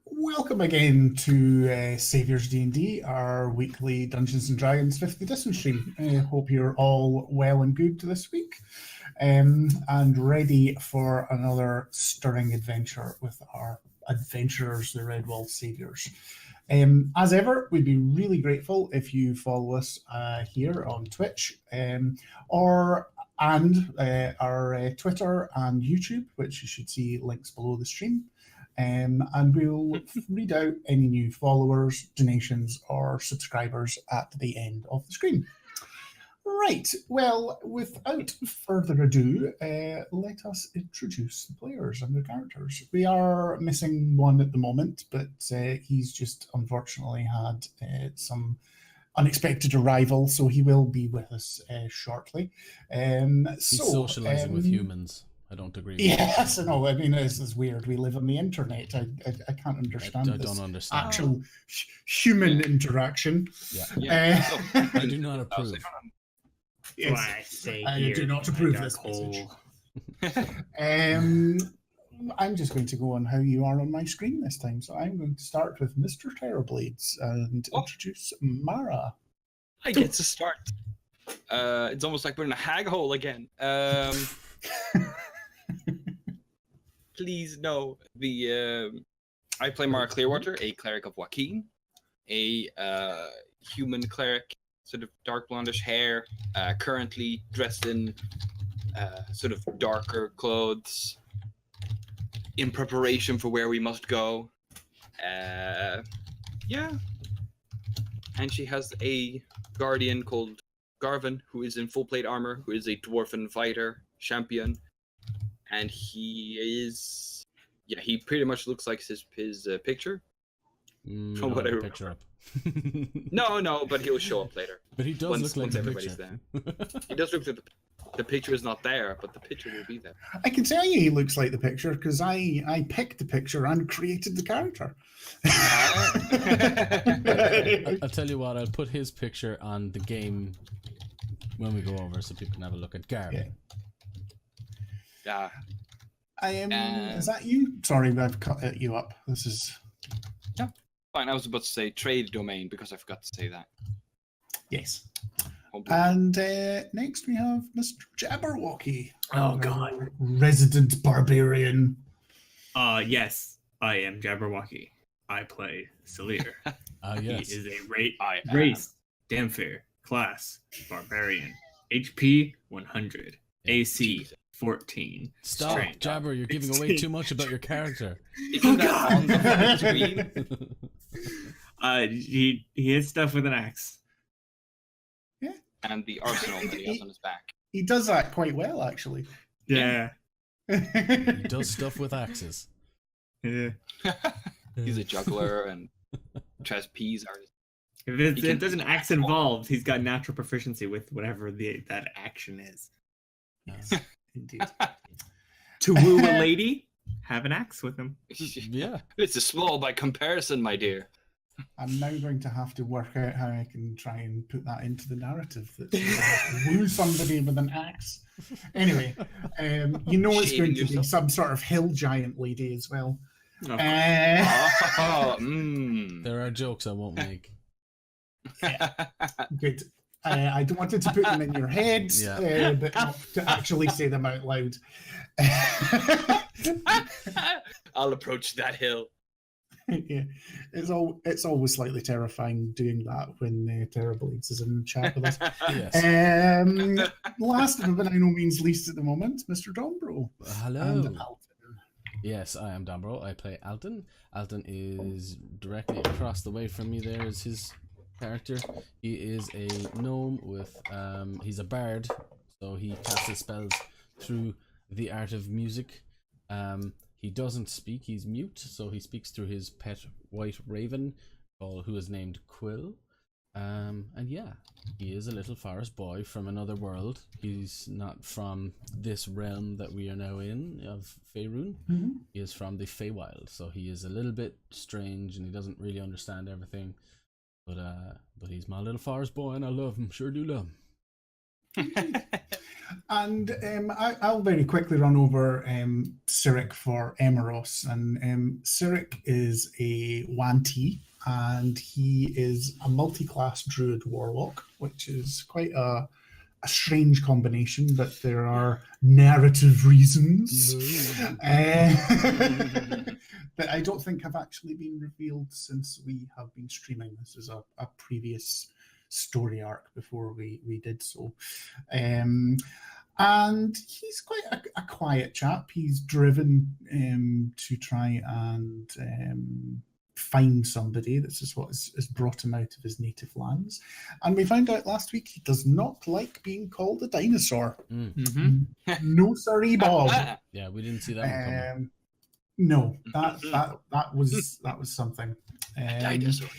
Welcome again to Saviours DND, our weekly Dungeons and Dragons 5th edition stream. I hope you're all well and good this week, and ready for another stirring adventure with our adventurers, the Redwall Saviours. As ever, we'd be really grateful if you follow us here on Twitch or our Twitter and YouTube, which you should see links below the stream. And we'll read out any new followers, donations, or subscribers at the end of the screen. Right, well, without further ado, let us introduce the players and their characters. We are missing one at the moment, but he's just unfortunately had some unexpected arrival, so he will be with us shortly. He's socializing with humans. I don't agree with yes, no, I mean, it's weird. We live on the internet. I can't understand I don't understand. Actual human interaction. Yeah. I do not approve. Yes. I do not approve this message. I'm just going to go on how you are on my screen this time. So I'm going to start with Mr. Terrorblades and introduce Mara. I get to start. It's almost like we're in a hag hole again. Please know I play Mara Clearwater, a cleric of Joaquin, a human cleric, sort of dark blondish hair, currently dressed in sort of darker clothes, in preparation for where we must go. Yeah. And she has a guardian called Garvin, who is in full plate armor, who is a dwarven fighter champion. And he is, he pretty much looks like his picture. From what I remember. Picture up. No, but he'll show up later. But he does look like the everybody's picture. There. He does look like the picture is not there, but the picture will be there. I can tell you he looks like the picture because I picked the picture and created the character. I'll tell you what, I'll put his picture on the game when we go over so people can have a look at Garvin. Yeah. Is that you? Sorry, I've cut you up. This is... Yeah, fine. I was about to say trade domain because I forgot to say that. Yes. And next we have Mr. Jabberwocky. Oh, God. Resident barbarian. Yes, I am Jabberwocky. I play Salir. Yes. He is a race, Damfair, class, barbarian, HP 100, AC 14. Stop, strength, Jabber, you're giving away too much about your character. Isn't that on the screen? He hits stuff with an axe. Yeah. And the arsenal that he has on his back. He does that quite well, actually. Yeah. He does stuff with axes. Yeah. He's a juggler and trapeze artist. If there's an axe involved, he's got natural proficiency with whatever that action is. Yes, indeed. To woo a lady, have an axe with him. Yeah. It's a small by comparison, my dear. I'm now going to have to work out how I can try and put that into the narrative. That woo somebody with an axe. Anyway, you know it's going to be some sort of hill giant lady as well. There are jokes I won't make. Good. I wanted to put them in your heads, but not to actually say them out loud. I'll approach that hill. Yeah, it's always slightly terrifying doing that when Terrorblades is in the chat with us. Yes. Last but by no means least at the moment, Mr. Dombro. Hello. And Alton. Yes, I am Dombro. I play Alton. Alton is directly across the way from me. There is his character. He is a gnome with he's a bard, so he casts his spells through the art of music. He doesn't speak, he's mute, so he speaks through his pet white raven, who is named Quill. And yeah, he is a little forest boy from another world. He's not from this realm that we are now in of Faerun. Mm-hmm. He is from the Feywild, so he is a little bit strange and he doesn't really understand everything. But he's my little forest boy and I love him, sure do love him. And I'll very quickly run over Cyric for Emeros. And Cyric is a yuan-ti, and he is a multi-class druid warlock, which is quite a strange combination, but there are narrative reasons that I don't think have actually been revealed since we have been streaming. This is a previous story arc before we did so. And he's quite a quiet chap. He's driven to try and find somebody. This is what has brought him out of his native lands. And we found out last week he does not like being called a dinosaur. No siree, Bob. Yeah, we didn't see that one coming. No, that was something. Dinosaur.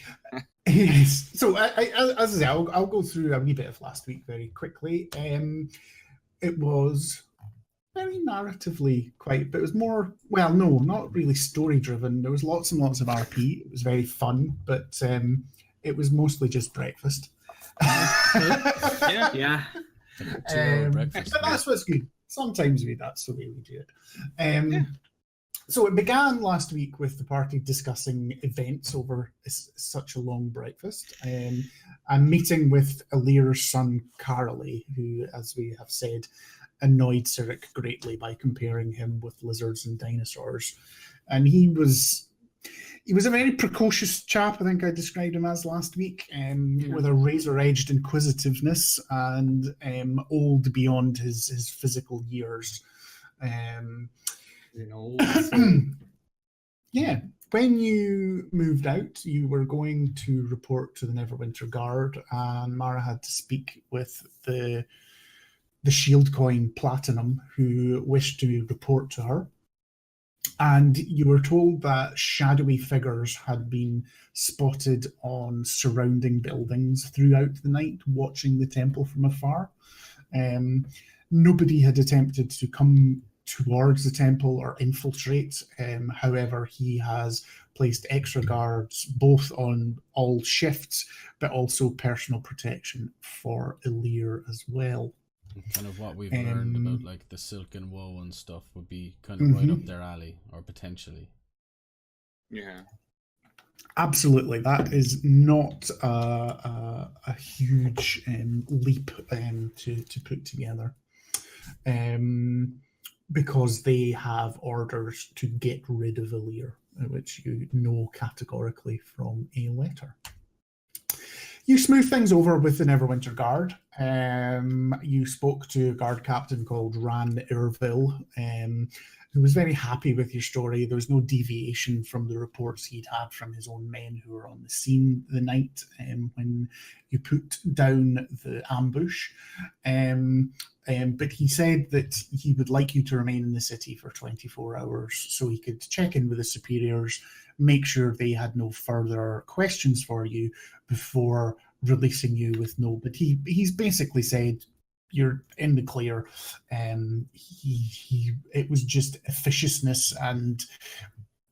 Yes. So as I say, I'll go through a wee bit of last week very quickly. It was very narratively quite, but it was more, well, no, not really story driven. There was lots and lots of RP. It was very fun, but it was mostly just breakfast. Yeah. Like a 2-hour breakfast. But that's what's good. Sometimes that's the way we do it. So it began last week with the party discussing events over such a long breakfast. I'm meeting with Alir's son, Carolee, who, as we have said, annoyed Cyric greatly by comparing him with lizards and dinosaurs. And he was a very precocious chap, I think I described him as last week, with a razor-edged inquisitiveness and old beyond his physical years. Yeah, when you moved out, you were going to report to the Neverwinter Guard, and Mara had to speak with the Shield Coin Platinum, who wished to report to her. And you were told that shadowy figures had been spotted on surrounding buildings throughout the night, watching the temple from afar. Nobody had attempted to come towards the temple or infiltrate. However, he has placed extra guards both on all shifts, but also personal protection for Alir as well. Kind of what we've learned about like the Silken Woe and stuff would be kind of right up their alley, or potentially. Yeah. Absolutely, that is not a huge leap to put together. Because they have orders to get rid of Alir, which you know categorically from a letter. You smooth things over with the Neverwinter Guard. You spoke to a guard captain called Ran Irville, who was very happy with your story. There was no deviation from the reports he'd had from his own men who were on the scene the night when you put down the ambush. But he said that he would like you to remain in the city for 24 hours so he could check in with the superiors, make sure they had no further questions for you before releasing you with no. But he's basically said you're in the clear. It was just officiousness and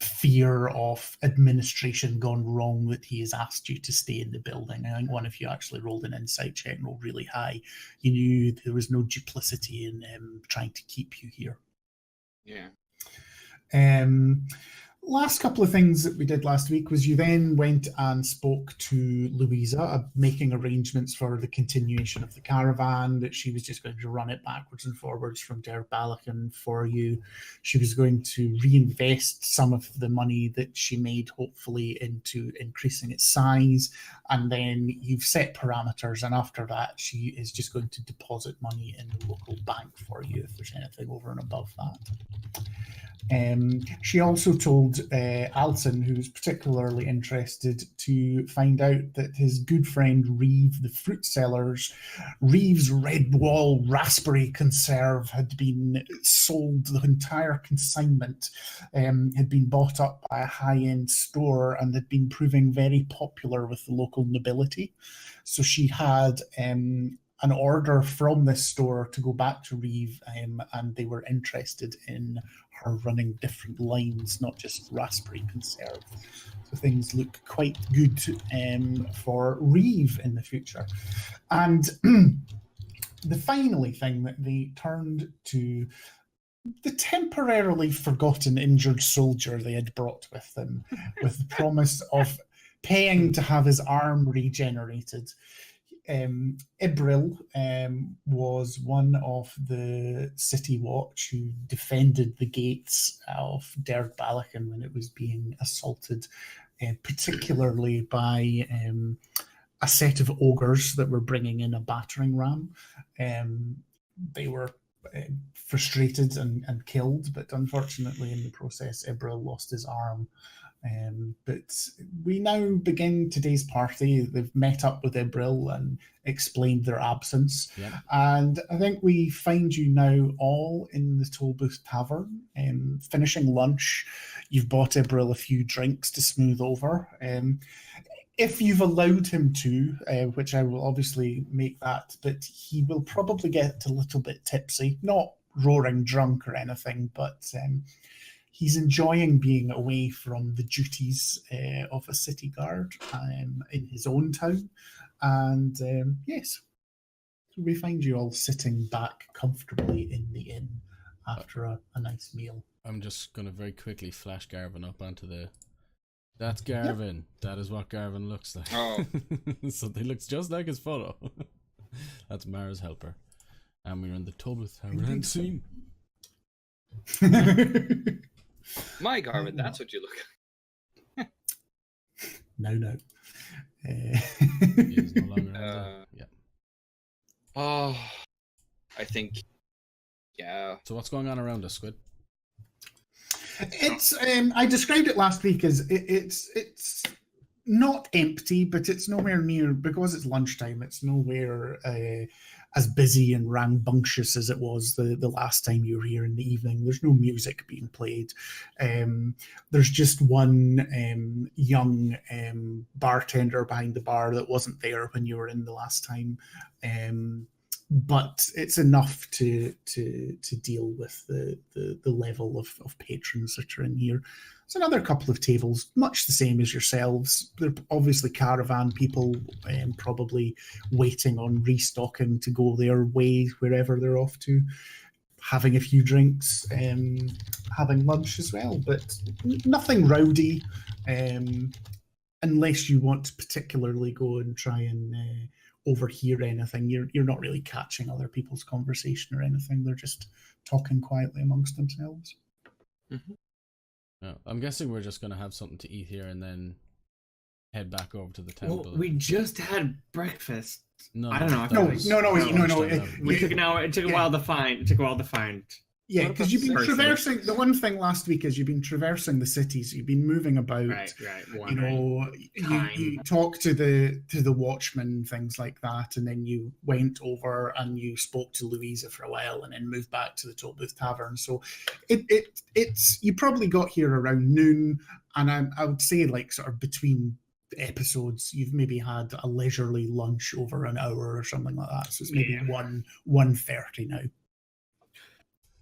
fear of administration gone wrong that he has asked you to stay in the building. I think one of you actually rolled an insight check, rolled really high. You knew there was no duplicity in trying to keep you here. Yeah. Last couple of things that we did last week was you then went and spoke to Louisa, making arrangements for the continuation of the caravan, that she was just going to run it backwards and forwards from Der Balakan for you. She was going to reinvest some of the money that she made, hopefully, into increasing its size. And then you've set parameters, and after that, she is just going to deposit money in the local bank for you if there's anything over and above that. She also told Alton, who was particularly interested, to find out that his good friend Reeve, the fruit seller's, Reeve's Red Wall raspberry conserve had been sold. The entire consignment had been bought up by a high-end store and had been proving very popular with the local nobility. So she had an order from this store to go back to Reeve, and they were interested in her running different lines, not just raspberry conserve. So things look quite good for Reeve in the future. And the finally thing that they turned to the temporarily forgotten injured soldier they had brought with them, with the promise of paying to have his arm regenerated. Ibril was one of the City Watch who defended the gates of Derg Balakan when it was being assaulted, particularly by a set of ogres that were bringing in a battering ram. They were frustrated and killed, but unfortunately in the process Ibril lost his arm. But we now begin today's party. They've met up with Ibril and explained their absence. Yep. And I think we find you now all in the Tollbooth Tavern, finishing lunch. You've bought Ibril a few drinks to smooth over. If you've allowed him to, which I will obviously make that, but he will probably get a little bit tipsy, not roaring drunk or anything, but he's enjoying being away from the duties of a city guard in his own town. And yes, we find you all sitting back comfortably in the inn after a nice meal. I'm just going to very quickly flash Garvin up onto the... That's Garvin. Yep. That is what Garvin looks like. Oh. So he looks just like his photo. That's Mara's helper. And we're in the Tollbooth Tavern scene. My Garvin, that's what you look like. No. He is no longer yeah. Oh, I think, yeah. So what's going on around us, Squid? It's I described it last week as it's not empty, but it's nowhere near, because it's lunchtime, it's nowhere as busy and rambunctious as it was the last time you were here in the evening. There's no music being played. There's just one young bartender behind the bar that wasn't there when you were in the last time. But it's enough to deal with the level of patrons that are in here. There's another couple of tables, much the same as yourselves. They're obviously caravan people, probably waiting on restocking to go their way wherever they're off to, having a few drinks, having lunch as well. But nothing rowdy, unless you want to particularly go and try and overhear anything. You're not really catching other people's conversation or anything. They're just talking quietly amongst themselves. Mm-hmm. Yeah, I'm guessing we're just going to have something to eat here and then head back over to the temple. Well, we just had breakfast. No, I don't know. No. We took an hour. It took a while to find. It took a while to find. Yeah, because you've been traversing. The one thing last week is you've been traversing the cities. You've been moving about. Right. You talked to the watchman, things like that, and then you went over and you spoke to Louisa for a while, and then moved back to the Tollbooth Tavern. So, it's you probably got here around noon, and I would say like sort of between episodes, you've maybe had a leisurely lunch over an hour or something like that. So it's maybe 1:30 now.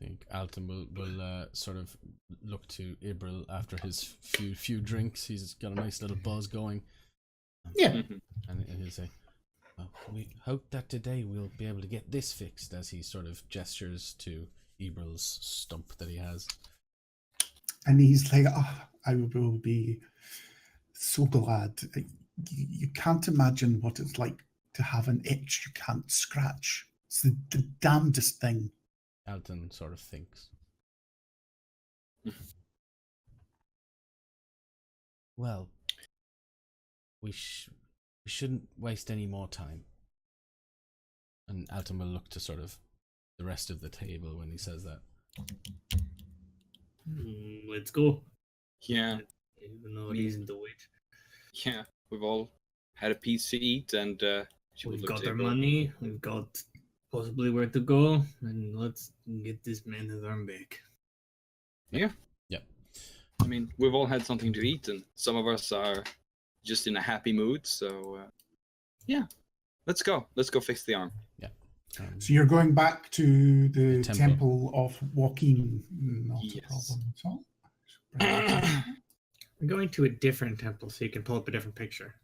I think Alton will sort of look to Ibril after his few drinks. He's got a nice little buzz going. Yeah. And he'll say, oh, we hope that today we'll be able to get this fixed, as he sort of gestures to Ibril's stump that he has. And he's like, I will be so glad. You can't imagine what it's like to have an itch you can't scratch. It's the damnedest thing. Alton sort of thinks. Well, we shouldn't waste any more time. And Alton will look to sort of the rest of the table when he says that. Let's go. Yeah. Even though it isn't the wait. Yeah, we've all had a piece to eat, and we've got our money. We've got possibly where to go, and let's get this man his arm back. Yeah. Yep. I mean, we've all had something to eat, and some of us are just in a happy mood. So, yeah, let's go. Let's go fix the arm. Yeah. So you're going back to the temple of Joaquin. Not a problem at all. We're going to a different temple, so you can pull up a different picture.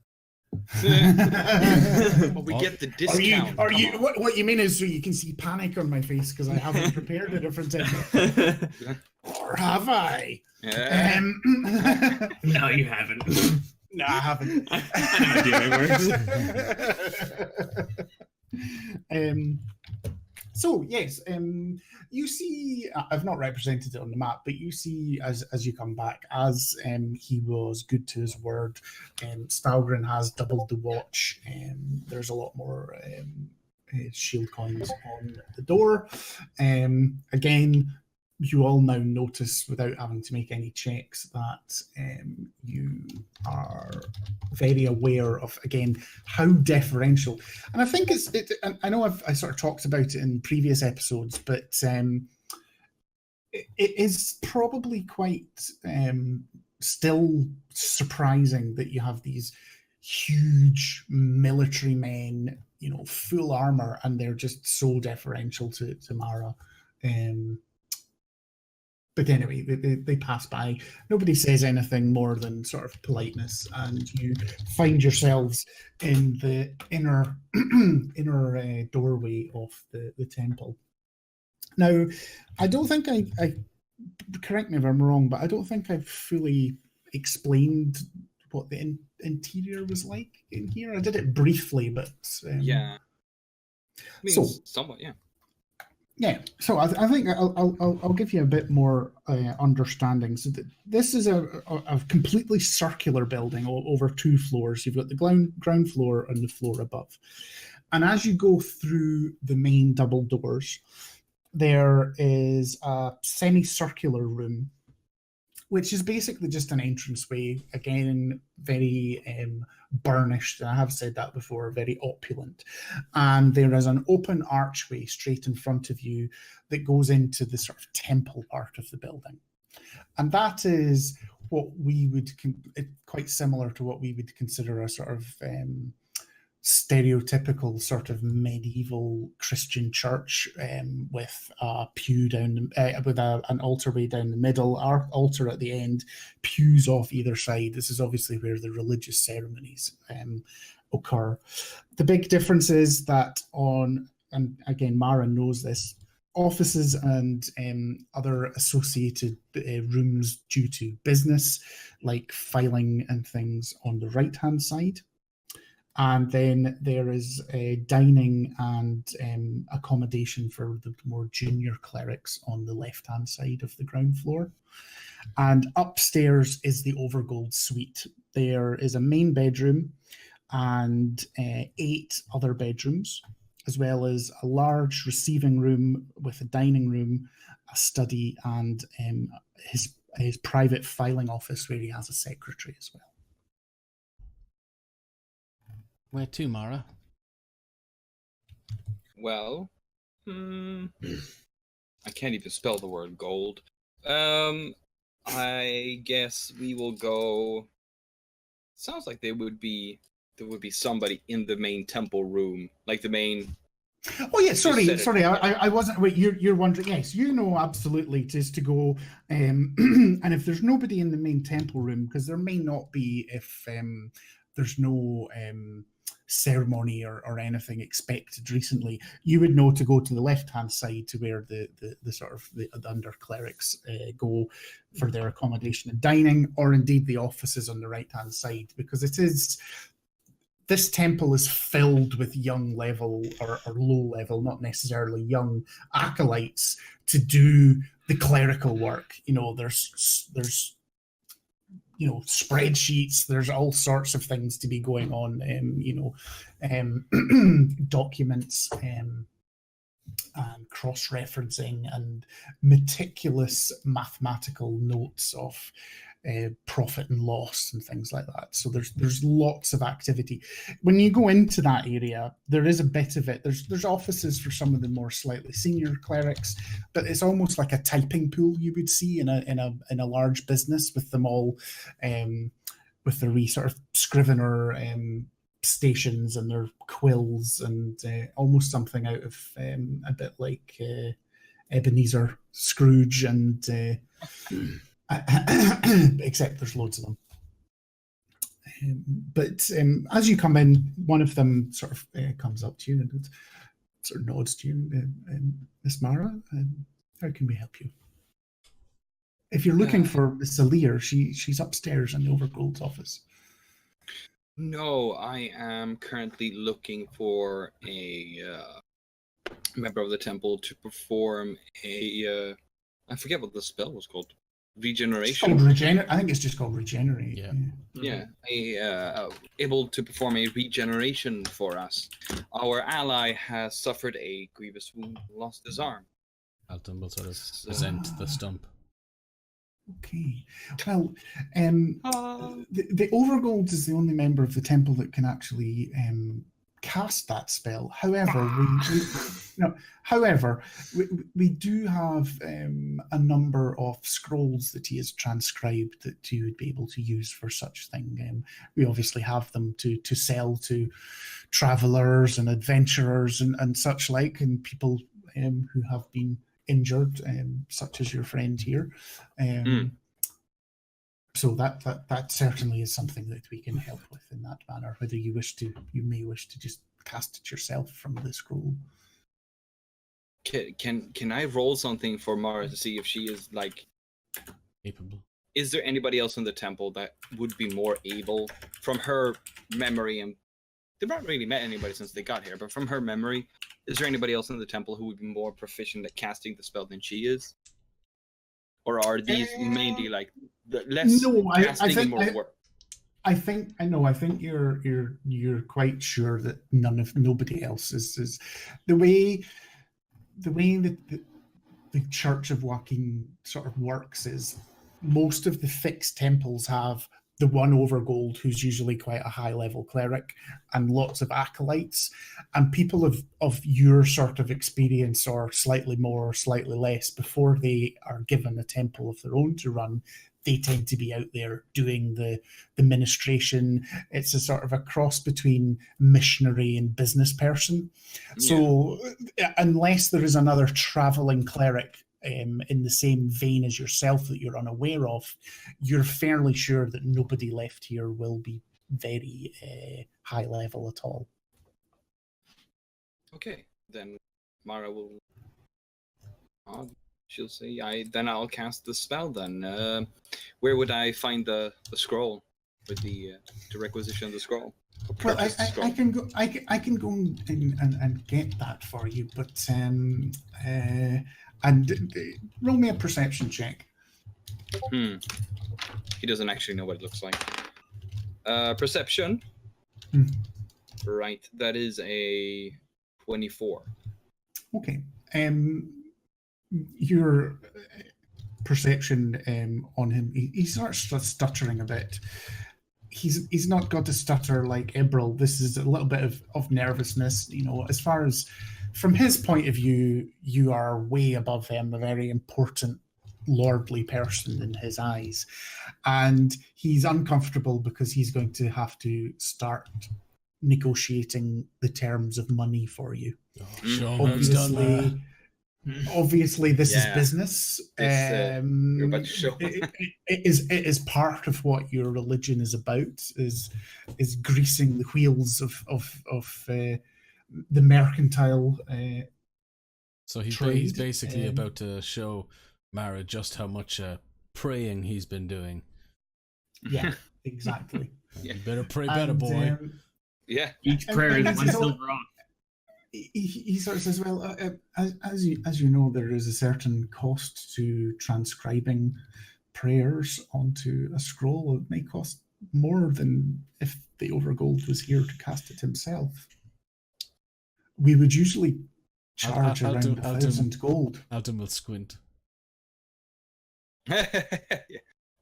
But we Oh. get the Are discount. you? Come on. What you mean is so you can see panic on my face because I haven't prepared a different technique, or have I? Yeah. No, you haven't. No, I haven't. I know how DMing works. So yes, you see. I've not represented it on the map, but you see as you come back, as he was good to his word. Stalgren has doubled the watch. There's a lot more shield coins on the door. Again, you all now notice, without having to make any checks, that you are very aware of, again, how deferential. And I think I know I sort of talked about it in previous episodes, but it is probably quite still surprising that you have these huge military men, full armor, and they're just so deferential to Mara. But anyway, they pass by. Nobody says anything more than sort of politeness, and you find yourselves in the inner doorway of the temple. Now, I don't think I correct me if I'm wrong, but I don't think I've fully explained what the interior was like in here. I did it briefly, but Yeah. I mean, So- somewhat, yeah. yeah, so I think I'll give you a bit more understanding. So this is a completely circular building over 2 floors. You've got the ground floor and the floor above. And as you go through the main double doors, there is a semicircular room, which is basically just an entranceway. Again, very burnished. I have said that before, very opulent. And there is an open archway straight in front of you that goes into the sort of temple part of the building. And that is what we would, quite similar to what we would consider a sort of stereotypical sort of medieval Christian church, with a pew down, with an altarway down the middle, altar at the end, pews off either side. This is obviously where the religious ceremonies occur. The big difference is that and again, Mara knows this, offices and other associated rooms due to business, like filing and things, on the right-hand side. And then there is a dining and accommodation for the more junior clerics on the left-hand side of the ground floor. And upstairs is the Overgold Suite. There is a main bedroom and 8 other bedrooms, as well as a large receiving room with a dining room, a study, and his private filing office where he has a secretary as well. Where to, Mara? Well, I can't even spell the word gold. I guess we will go. Sounds like there would be somebody in the main temple room, like the main. Oh yeah, sorry. said it. I wasn't. Wait, you're wondering? Yes, absolutely. Just to go, and if there's nobody in the main temple room, because there may not be if there's no ceremony or anything expected recently, you would know to go to the left-hand side to where the sort of the under clerics go for their accommodation and dining, or indeed the offices on the right-hand side, because this temple is filled with young level or low level, not necessarily young, acolytes to do the clerical work. There's spreadsheets, there's all sorts of things to be going on, documents, and cross-referencing and meticulous mathematical notes of profit and loss and things like that. So there's lots of activity. When you go into that area, there is a bit of it. There's offices for some of the more slightly senior clerics, but it's almost like a typing pool you would see in a large business, with them all with their wee sort of scrivener stations and their quills, and almost something out of a bit like Ebenezer Scrooge, and except there's loads of them. But as you come in, one of them sort of comes up to you and sort of nods to you, Miss Mara. How can we help you? If you're looking for Miss Alir, she's upstairs in the Overgold's office. No, I am currently looking for a member of the temple to perform a I forget what the spell was called. Regeneration. I think it's just called regenerate. Yeah. Able to perform a regeneration for us. Our ally has suffered a grievous wound, lost his arm. Alton will sort of present the stump. Okay. Well, the Overgold is the only member of the temple that can actually cast that spell. However, we do have a number of scrolls that he has transcribed that he would be able to use for such thing. We obviously have them to sell to travelers and adventurers and such like, and people who have been injured, such as your friend here. So that certainly is something that we can help with in that manner. Whether you may wish to just cast it yourself from the scroll. Can I roll something for Mara to see if she is like capable? Is there anybody else in the temple that would be more able, from her memory, and they've not really met anybody since they got here, but from her memory, is there anybody else in the temple who would be more proficient at casting the spell than she is? Or are these mainly like the less casting and more work? I think you're quite sure that nobody else is the way that the Church of Joaquin sort of works is most of the fixed temples have the one Overgold who's usually quite a high level cleric and lots of acolytes, and people of your sort of experience or slightly more, slightly less, before they are given a temple of their own to run, they tend to be out there doing the ministration. It's a sort of a cross between missionary and business person. Yeah. So unless there is another traveling cleric in the same vein as yourself that you're unaware of, you're fairly sure that nobody left here will be very high level at all. Okay, then Mara will... she'll say, I'll cast the spell then. Where would I find the scroll with the to requisition the scroll? Well, I can go and get that for you, but roll me a perception check. He doesn't actually know what it looks like. Perception. Right, that is a 24. Okay. Your perception on him, he starts stuttering a bit. He's not got to stutter like Ibril. This is a little bit of nervousness. You know, as far as from his point of view, you are way above him, a very important lordly person in his eyes. And he's uncomfortable because he's going to have to start negotiating the terms of money for you. Obviously, this is business. You're about to show. It is part of what your religion is about. Is greasing the wheels of the mercantile. So he's basically about to show Mara just how much praying he's been doing. Yeah, exactly. You better pray better, boy. Each prayer is one silver rock. He sort of says, well, as you know, there is a certain cost to transcribing prayers onto a scroll. It may cost more than if the Overgold was here to cast it himself. We would usually charge around 1,000 gold. Alton will squint.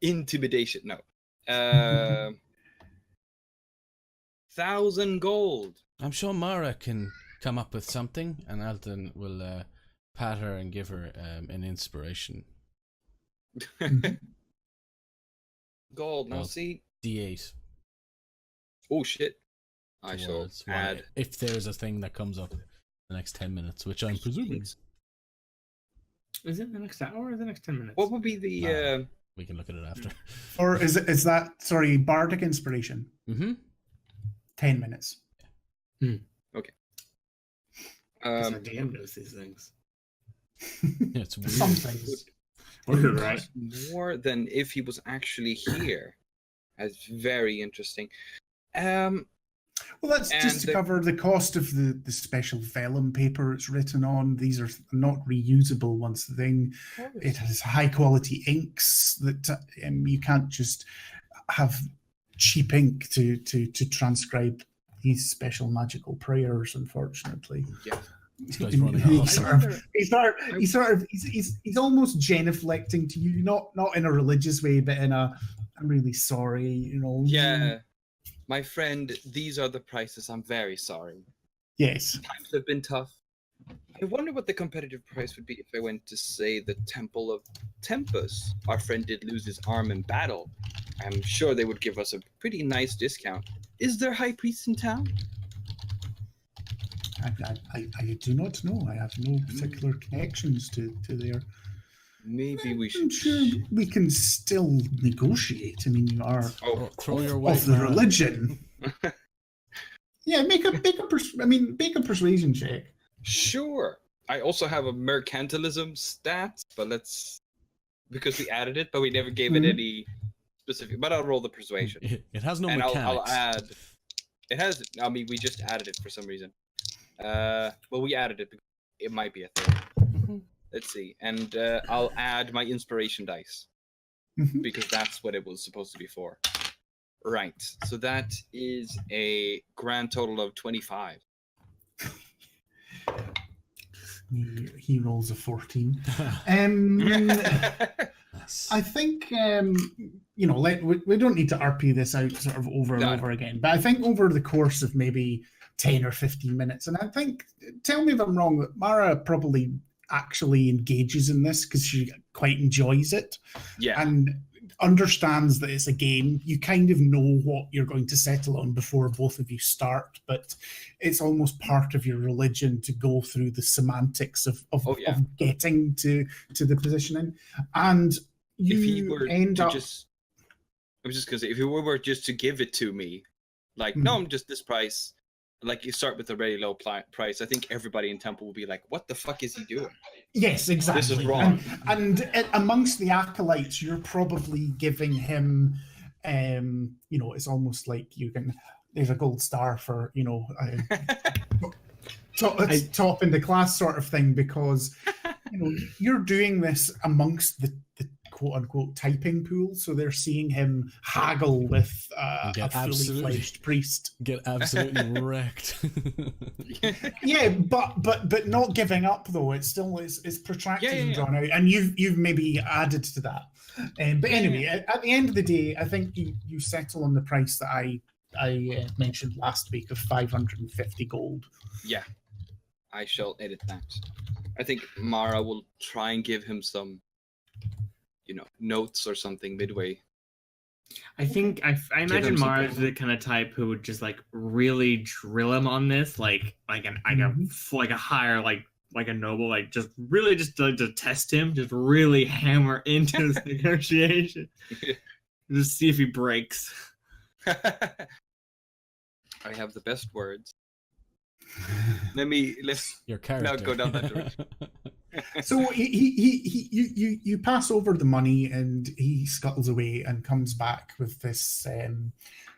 Intimidation, no. 1,000 gold. I'm sure Mara can come up with something, and Alton will pat her and give her an inspiration. Gold, now see. D8. Oh shit. I shall add. If there's a thing that comes up in the next 10 minutes, which I'm presuming. Is it the next hour or the next 10 minutes? What would be the We can look at it after. Or is that, sorry, bardic inspiration? Mm-hmm. 10 minutes. Okay. Because our DM knows these things. Yeah, it's weird. Some things. Right. More than if he was actually here. That's very interesting. Well, that's just to cover the cost of the special vellum paper it's written on. These are not reusable once the thing. It has high quality inks that you can't just have cheap ink to transcribe these special magical prayers, unfortunately. Yeah. This guy's running off. He's almost genuflecting to you, not in a religious way, but in a I'm really sorry, you know. Yeah. My friend, these are the prices. I'm very sorry. Yes. Times have been tough. I wonder what the competitive price would be if I went to, say, the Temple of Tempus. Our friend did lose his arm in battle. I'm sure they would give us a pretty nice discount. Is there high priest in town? I do not know. I have no particular connections to there. Maybe we I'm should. sure we can still negotiate. I mean, you are Throw your of weight, the man. religion. Yeah, make a persuasion check. Sure. I also have a mercantilism stat, but because we added it, but we never gave it any specific. But I'll roll the persuasion. It has no And mechanics. I'll add. It has. I mean, we just added it for some reason. Well, we added it. It might be a thing. Let's see, and I'll add my inspiration dice because that's what it was supposed to be for. Right. So that is a grand total of 25. He rolls a 14. I think we don't need to RP this out sort of over and over again, but I think over the course of maybe 10 or 15 minutes, and I think, tell me if I'm wrong, that Mara probably actually engages in this because she quite enjoys it and understands that it's a game. You kind of know what you're going to settle on before both of you start, but it's almost part of your religion to go through the semantics of getting to the positioning. And you end up... I was just going to say, if you were just to give it to me, like, no, I'm just this price, like you start with a very low price, I think everybody in Temple will be like, what the fuck is he doing? Yes, exactly. This is wrong. And amongst the acolytes, you're probably giving him, it's almost like there's a gold star for, top in the class sort of thing, because, you're doing this amongst the quote-unquote typing pool, so they're seeing him haggle with a fully fledged priest. Get absolutely wrecked. Yeah, but not giving up though. It's still it's protracted and drawn out, and you've maybe added to that. But anyway, at the end of the day, I think you settle on the price that I mentioned last week of 550 gold. Yeah, I shall edit that. I think Mara will try and give him some, notes or something midway. I think I imagine Mara's the kind of type who would just like really drill him on this, like a higher like a noble, like just really just to test him, just really hammer into this negotiation, just see if he breaks. I have the best words. Let's your character. now go down that direction. So you pass over the money, and he scuttles away and comes back with this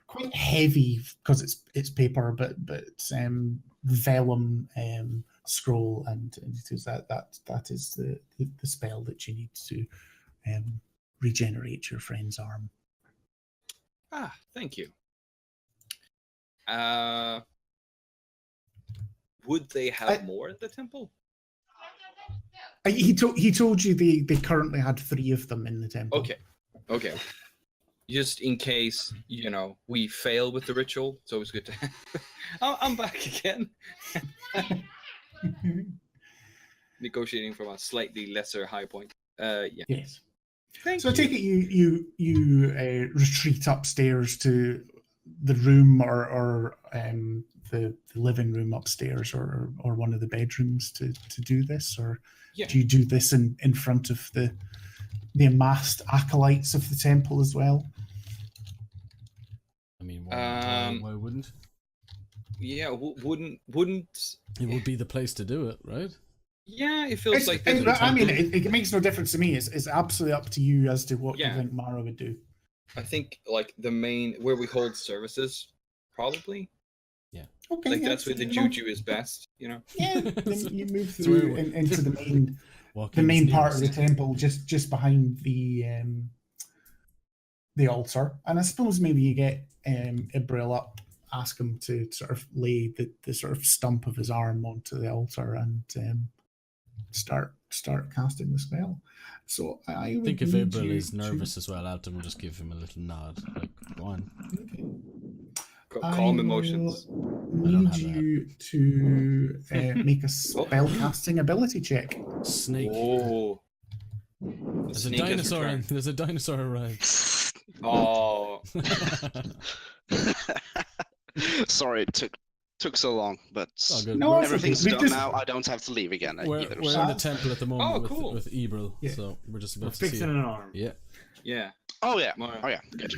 quite heavy, because it's paper, but vellum scroll, and it is that is the spell that you need to regenerate your friend's arm. Ah, thank you. Would they have more at the temple? He told you they currently had 3 of them in the temple. Okay. Just in case, we fail with the ritual, it's always good to have. I'm back again. Negotiating from a slightly lesser high point. Yes. Thank so you. I take it you retreat upstairs to the room or the living room upstairs or one of the bedrooms to do this, or do you do this in front of the the amassed acolytes of the temple as well. I mean, why wouldn't? Yeah, wouldn't. It would be the place to do it, right? Yeah, it feels like. I mean, it makes no difference to me. It's absolutely up to you as to what you think Mara would do. I think like the main where we hold services, probably. Yeah. Okay. Like that's where the juju is best, you know. Yeah. Then you move through into the main part of the temple, just behind the altar, and I suppose maybe you get Ibril up, ask him to sort of lay the sort of stump of his arm onto the altar and start casting the spell. So I would think if need Ibril you is nervous as well, Alton will just give him a little nod, like, go on. Okay. Calm emotions. Need you to make a spell casting ability check. Snake. Oh. There's a dinosaur. There's a dinosaur arrived. Oh. Sorry, it took so long, but no, everything's done now. I don't have to leave again either. We're in the temple at the moment cool. with Ibril, so we're just about to fixing see an arm. Yeah. Yeah. Oh yeah. Mara. Oh yeah. Good.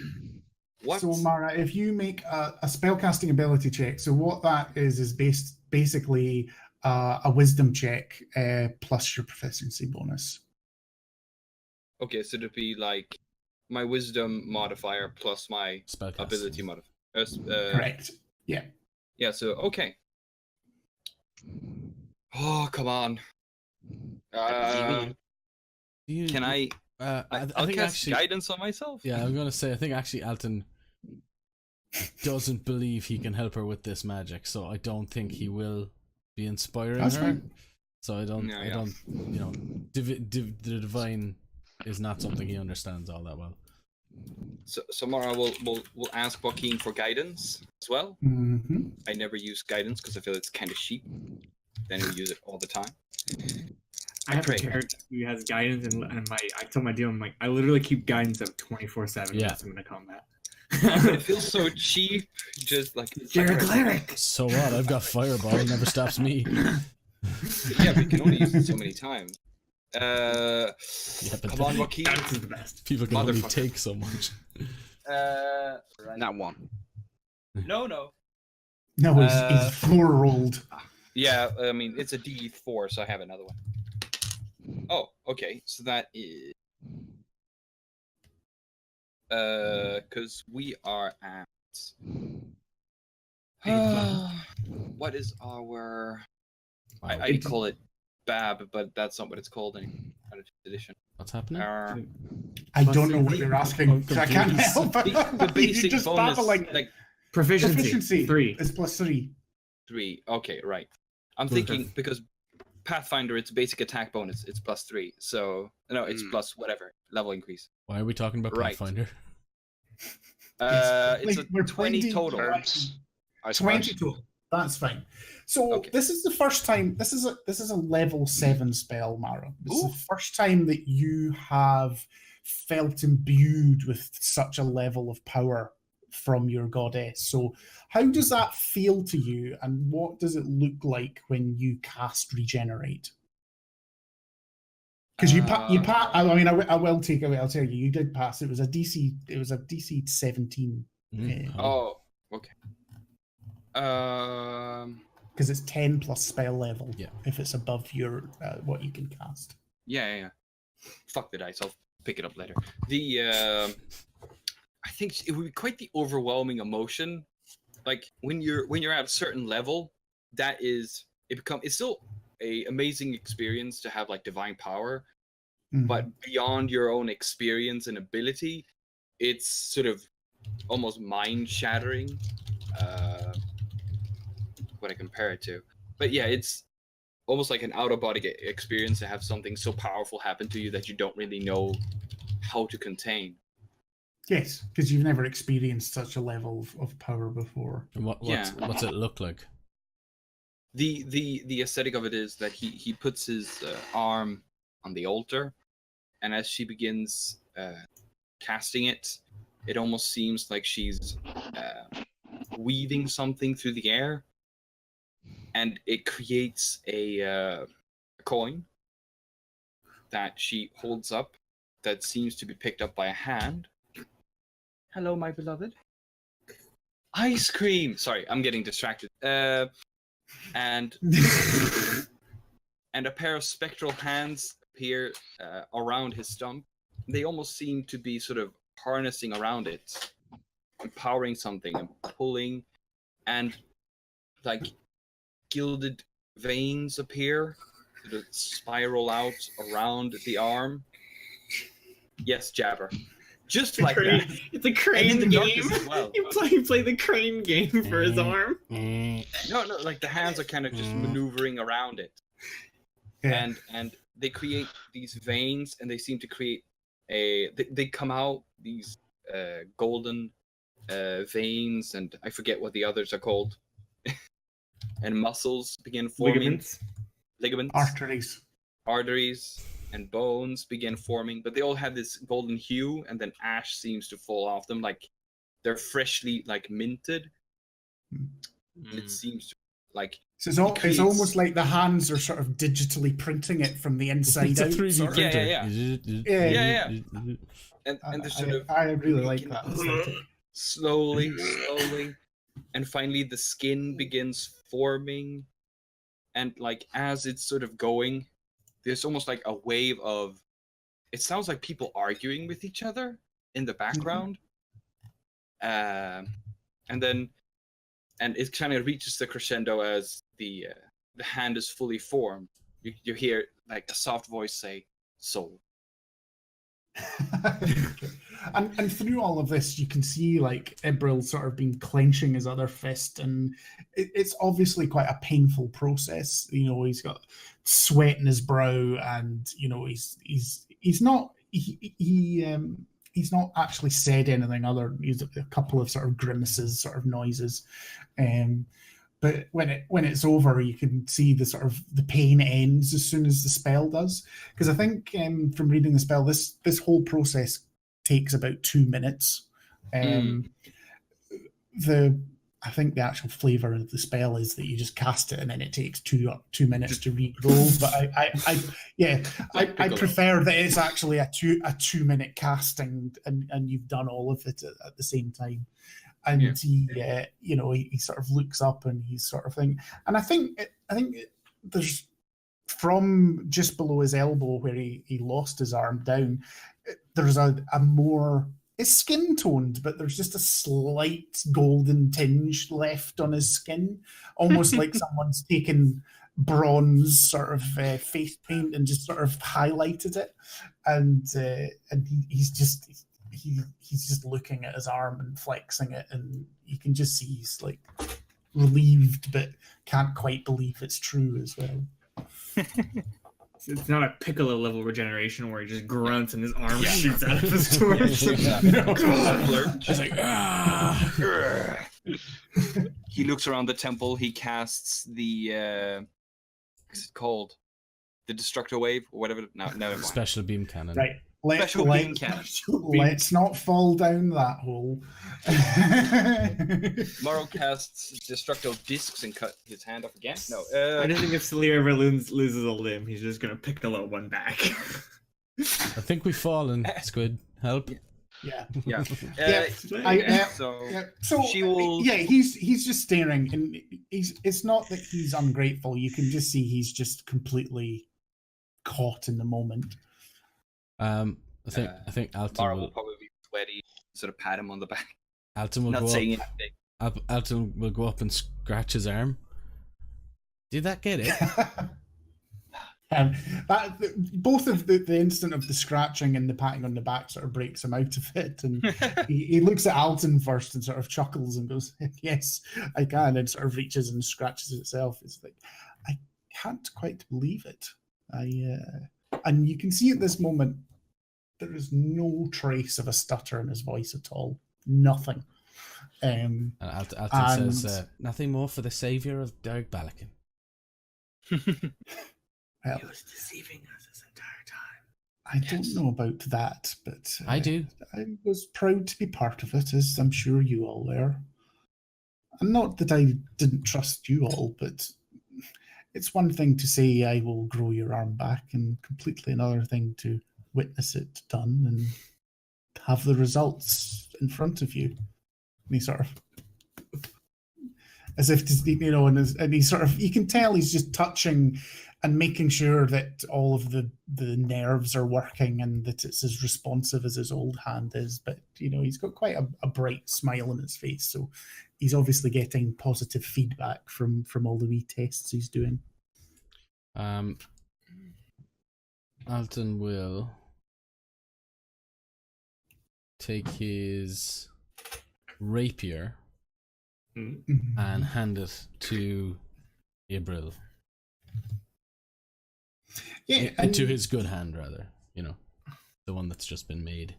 What? So Mara, if you make a spellcasting ability check, so what that is basically a wisdom check plus your proficiency bonus. Okay, so it'd be like my wisdom modifier plus my ability modifier. Correct. Yeah. Yeah. So okay. Oh come on. Can I? I'll think cast actually, guidance on myself. Yeah, I'm gonna say I think actually Alton doesn't believe he can help her with this magic, so I don't think he will be inspiring her. Fine. So I don't, you know, the divine is not something he understands all that well. So Mara will ask Joaquin for guidance as well. Mm-hmm. I never use guidance because I feel it's kind of cheap. Then we use it all the time. I have a character who has guidance, and I told my DM, I'm like, I literally keep guidance up 24/7 Yeah. once I'm in a combat. It feels so cheap, just like You're a cleric. So what? I've got fireball. It never stops me. Yeah, we can only use it so many times. But Come on, Joaquin. Guidance is the best. People can only take so much. Not one. No. No, he's floor rolled. Yeah, I mean it's a D4, so I have another one. Oh, okay. So that is because we are at what is our? I call it Bab, but that's not what it's called in edition. What's happening? I don't know what you're asking. I can't help. The basic just bonus, babbling. like Proficiency 3. is plus 3. 3. Okay, right. I'm thinking because Pathfinder, it's basic attack bonus. It's plus 3. So no, it's plus whatever level increase. Why are we talking about Pathfinder? It's a 20 total. I 20 total. That's fine. So this is the first time. This is a level 7 spell, Mara. This is the first time that you have felt imbued with such a level of power from your goddess. So how does that feel to you, and what does it look like when you cast regenerate? Because you pass. I mean, I will take away. I'll tell you, you did pass. It was a DC. It was a DC 17. Oh, okay. Because it's 10 plus spell level. Yeah. If it's above your what you can cast. Yeah. Fuck the dice. I'll pick it up later. I think it would be quite the overwhelming emotion. Like when you're at a certain level, it's still a amazing experience to have like divine power, but beyond your own experience and ability, it's sort of almost mind shattering. What I compare it to, but yeah, it's almost like an out of body experience to have something so powerful happen to you that you don't really know how to contain. Yes, because you've never experienced such a level of power before. And what's it look like? The aesthetic of it is that he puts his arm on the altar, and as she begins casting it, it almost seems like she's weaving something through the air, and it creates a coin that she holds up, that seems to be picked up by a hand. Hello, my beloved. Ice cream. Sorry, I'm getting distracted. And a pair of spectral hands appear around his stump. They almost seem to be sort of harnessing around it, empowering something and pulling, and like gilded veins appear that spiral out around the arm. Yes, Jabber. Just like that. It's a And crane in the game. darkness as well. You play the crane game for his arm. No, like the hands are kind of just maneuvering around it. Yeah. And they create these veins, and they seem to create they come out these golden veins, and I forget what the others are called. And muscles begin forming. Ligaments. Arteries and bones begin forming, but they all have this golden hue, and then ash seems to fall off them, like they're freshly like minted. It seems to, like So it's almost like the hands are sort of digitally printing it from the inside out. It's a 3D sort of. printer. Yeah. And they're sort of I really like that aesthetic. slowly, and finally the skin begins forming, and like as it's sort of going, there's almost like a wave of, it sounds like people arguing with each other in the background. And it kind of reaches the crescendo as the hand is fully formed. You hear like a soft voice say, "Soul." and through all of this, you can see like Ibril sort of been clenching his other fist, and it's obviously quite a painful process. You know, he's got sweat in his brow, and you know he's not actually said anything other. He's a couple of sort of grimaces, sort of noises, but when it's over, you can see the sort of the pain ends as soon as the spell does. Because I think from reading the spell, this whole process takes about 2 minutes. I think the actual flavor of the spell is that you just cast it and then it takes 2 minutes to regrow. But I prefer that it's actually a 2 minute casting and you've done all of it at the same time. And he sort of looks up and he's sort of thinking, and I think there's, from just below his elbow where he lost his arm down, there's a more, it's skin toned, but there's just a slight golden tinge left on his skin, almost like someone's taken bronze sort of face paint and just sort of highlighted it, and he's just looking at his arm and flexing it, and you can just see he's like relieved but can't quite believe it's true as well. It's not a Piccolo level regeneration where he just grunts and his arm shoots out of his torch. Just like, he looks around the temple. He casts the what's it called? The destructor wave or whatever. No, never mind. Special beam cannon. Right. Let's not fall down that hole. Morrow casts destructive discs and cut his hand off again. No. I don't think if Celia ever loses a limb, he's just gonna Piccolo one back. I think we've fallen, Squid. Help. Yeah. So she will. Yeah, he's just staring, and it's not that he's ungrateful. You can just see he's just completely caught in the moment. I think Alton Mara will probably be sweaty. Sort of pat him on the back. Alton will Not go saying up. anything. Alton will go up and scratch his arm. Did that get it? Both of the instant of the scratching and the patting on the back sort of breaks him out of it, and he looks at Alton first and sort of chuckles and goes, "Yes, I can," and sort of reaches and scratches itself. It's like, I can't quite believe it. And you can see at this moment there is no trace of a stutter in his voice at all. Nothing. And Alton says, "Nothing more for the saviour of Derek Balakin." Well, He was deceiving us this entire time. I don't know about that, but I do. I was proud to be part of it, as I'm sure you all were. And not that I didn't trust you all, but it's one thing to say I will grow your arm back, and completely another thing to witness it done and have the results in front of you. And he sort of, as if to, and he sort of, you can tell he's just touching and making sure that all of the nerves are working and that it's as responsive as his old hand is. But, he's got quite a bright smile on his face. So he's obviously getting positive feedback from all the wee tests he's doing. Alton will take his rapier and hand it to Ibril. Yeah, into his good hand, rather. The one that's just been made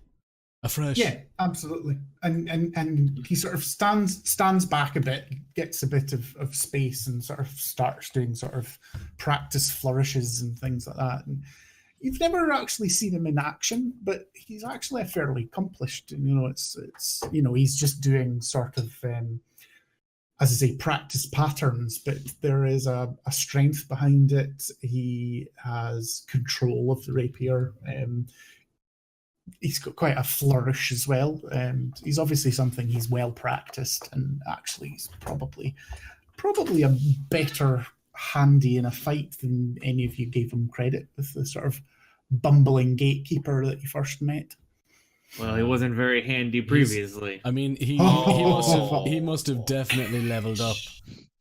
afresh. Yeah, absolutely. And he sort of stands back a bit, gets a bit of space, and sort of starts doing sort of practice flourishes and things like that. And you've never actually seen him in action, but he's actually fairly accomplished. It's he's just doing sort of as I say, practice patterns, but there is a strength behind it. He has control of the rapier. He's got quite a flourish as well. And he's obviously something he's well practiced, and actually he's probably a better handy in a fight than any of you gave him credit with the sort of bumbling gatekeeper that you first met. Well, he wasn't very handy previously. He must have definitely leveled up.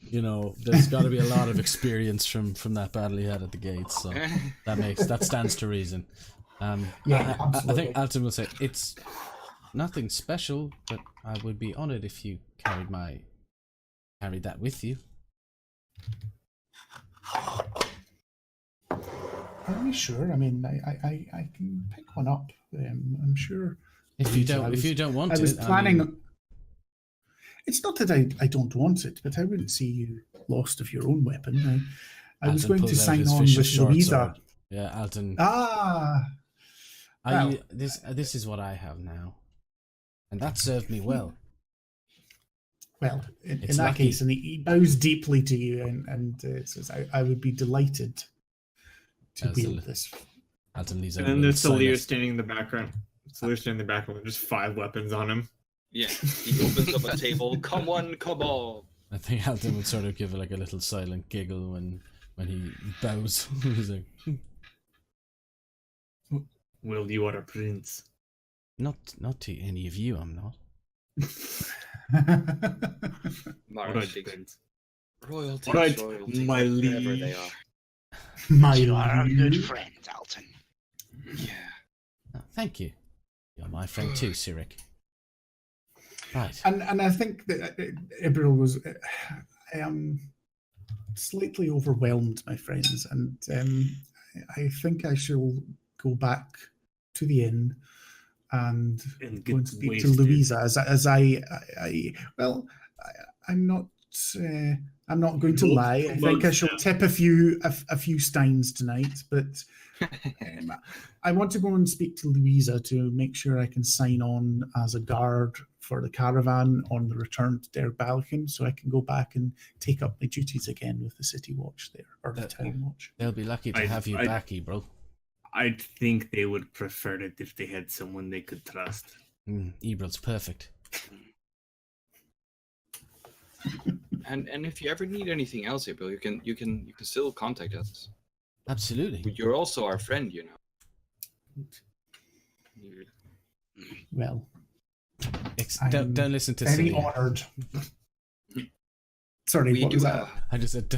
There's got to be a lot of experience from that battle he had at the gates. So that stands to reason. Yeah, I think Alton will say it's nothing special, but I would be honored if you carried that with you. Are we sure? I can pick one up. I'm sure. If you don't want it, I was planning. It's not that I don't want it, but I wouldn't see you lost of your own weapon. I was going to sign on with Louisa. Yeah, Alton. This is what I have now, and that served me well. Well, in that case, and he bows deeply to you and says, "I would be delighted to wield this." Alton leaves and then there's Salir standing in the background. Salir standing in the background with just 5 weapons on him. Yeah, he opens up a table. Come on, come on. I think Alton would sort of give a little silent giggle when he bows. He's like, "Well, you are a prince." Not to any of you, I'm not. Royalty, my liege. wherever they are. You are a good friend, Alton. Yeah. Oh, thank you. You're my friend too, Sirik. Right. And I think that Ibril was slightly overwhelmed, my friends, and I think I shall go back to the inn and go and speak to Louisa I'm not going to lie. I think I shall tip a few steins tonight, but I want to go and speak to Louisa to make sure I can sign on as a guard for the caravan on the return to Der Balkan, so I can go back and take up my duties again with the city watch there, or the town watch. They'll be lucky to have you back, Ebro. I think they would prefer it if they had someone they could trust. Ebro's perfect. And if you ever need anything else, April, you can still contact us. Absolutely. You're also our friend, Well, don't listen to very Celia. honoured. Sorry, what was that? I just said,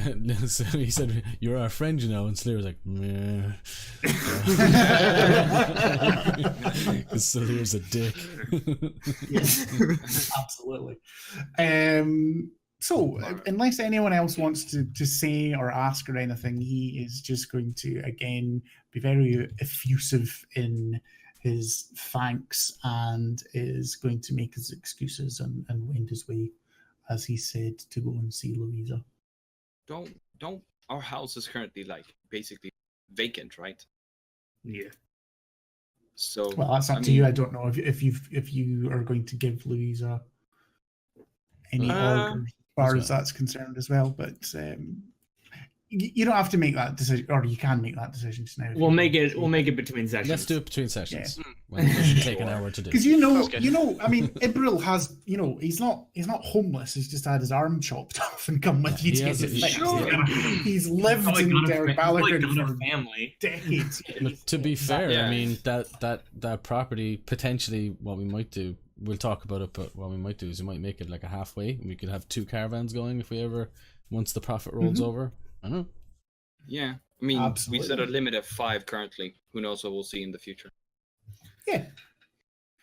so he said, "You're our friend, and Slayer was like, meh. Because Slayer's a dick. Yes, absolutely. So, unless anyone else wants to say or ask or anything, he is just going to, again, be very effusive in his thanks and is going to make his excuses and wend his way, as he said, to go and see Louisa. Don't. Our house is currently basically vacant, right? Yeah. So. Well, that's up to you. I don't know if you are going to give Louisa any orders as far as that's concerned as well. But You don't have to make that decision, or you can make that decision just now. We'll make it between sessions. Let's do it between sessions. Well, it should take an hour to do. Because Okay. I mean, Ibril has, he's not homeless. He's just had his arm chopped off and come with you to get it fixed. He's lived in Derek Balagan for family decades. To be fair, Yeah. I mean that property potentially what we might do. We'll talk about it, but what we might do is we might make it like a halfway. We could have 2 caravans going if we ever once the profit rolls over. I don't know. Yeah, I mean, Absolutely. we set a limit of 5 currently. Who knows what we'll see in the future? Yeah.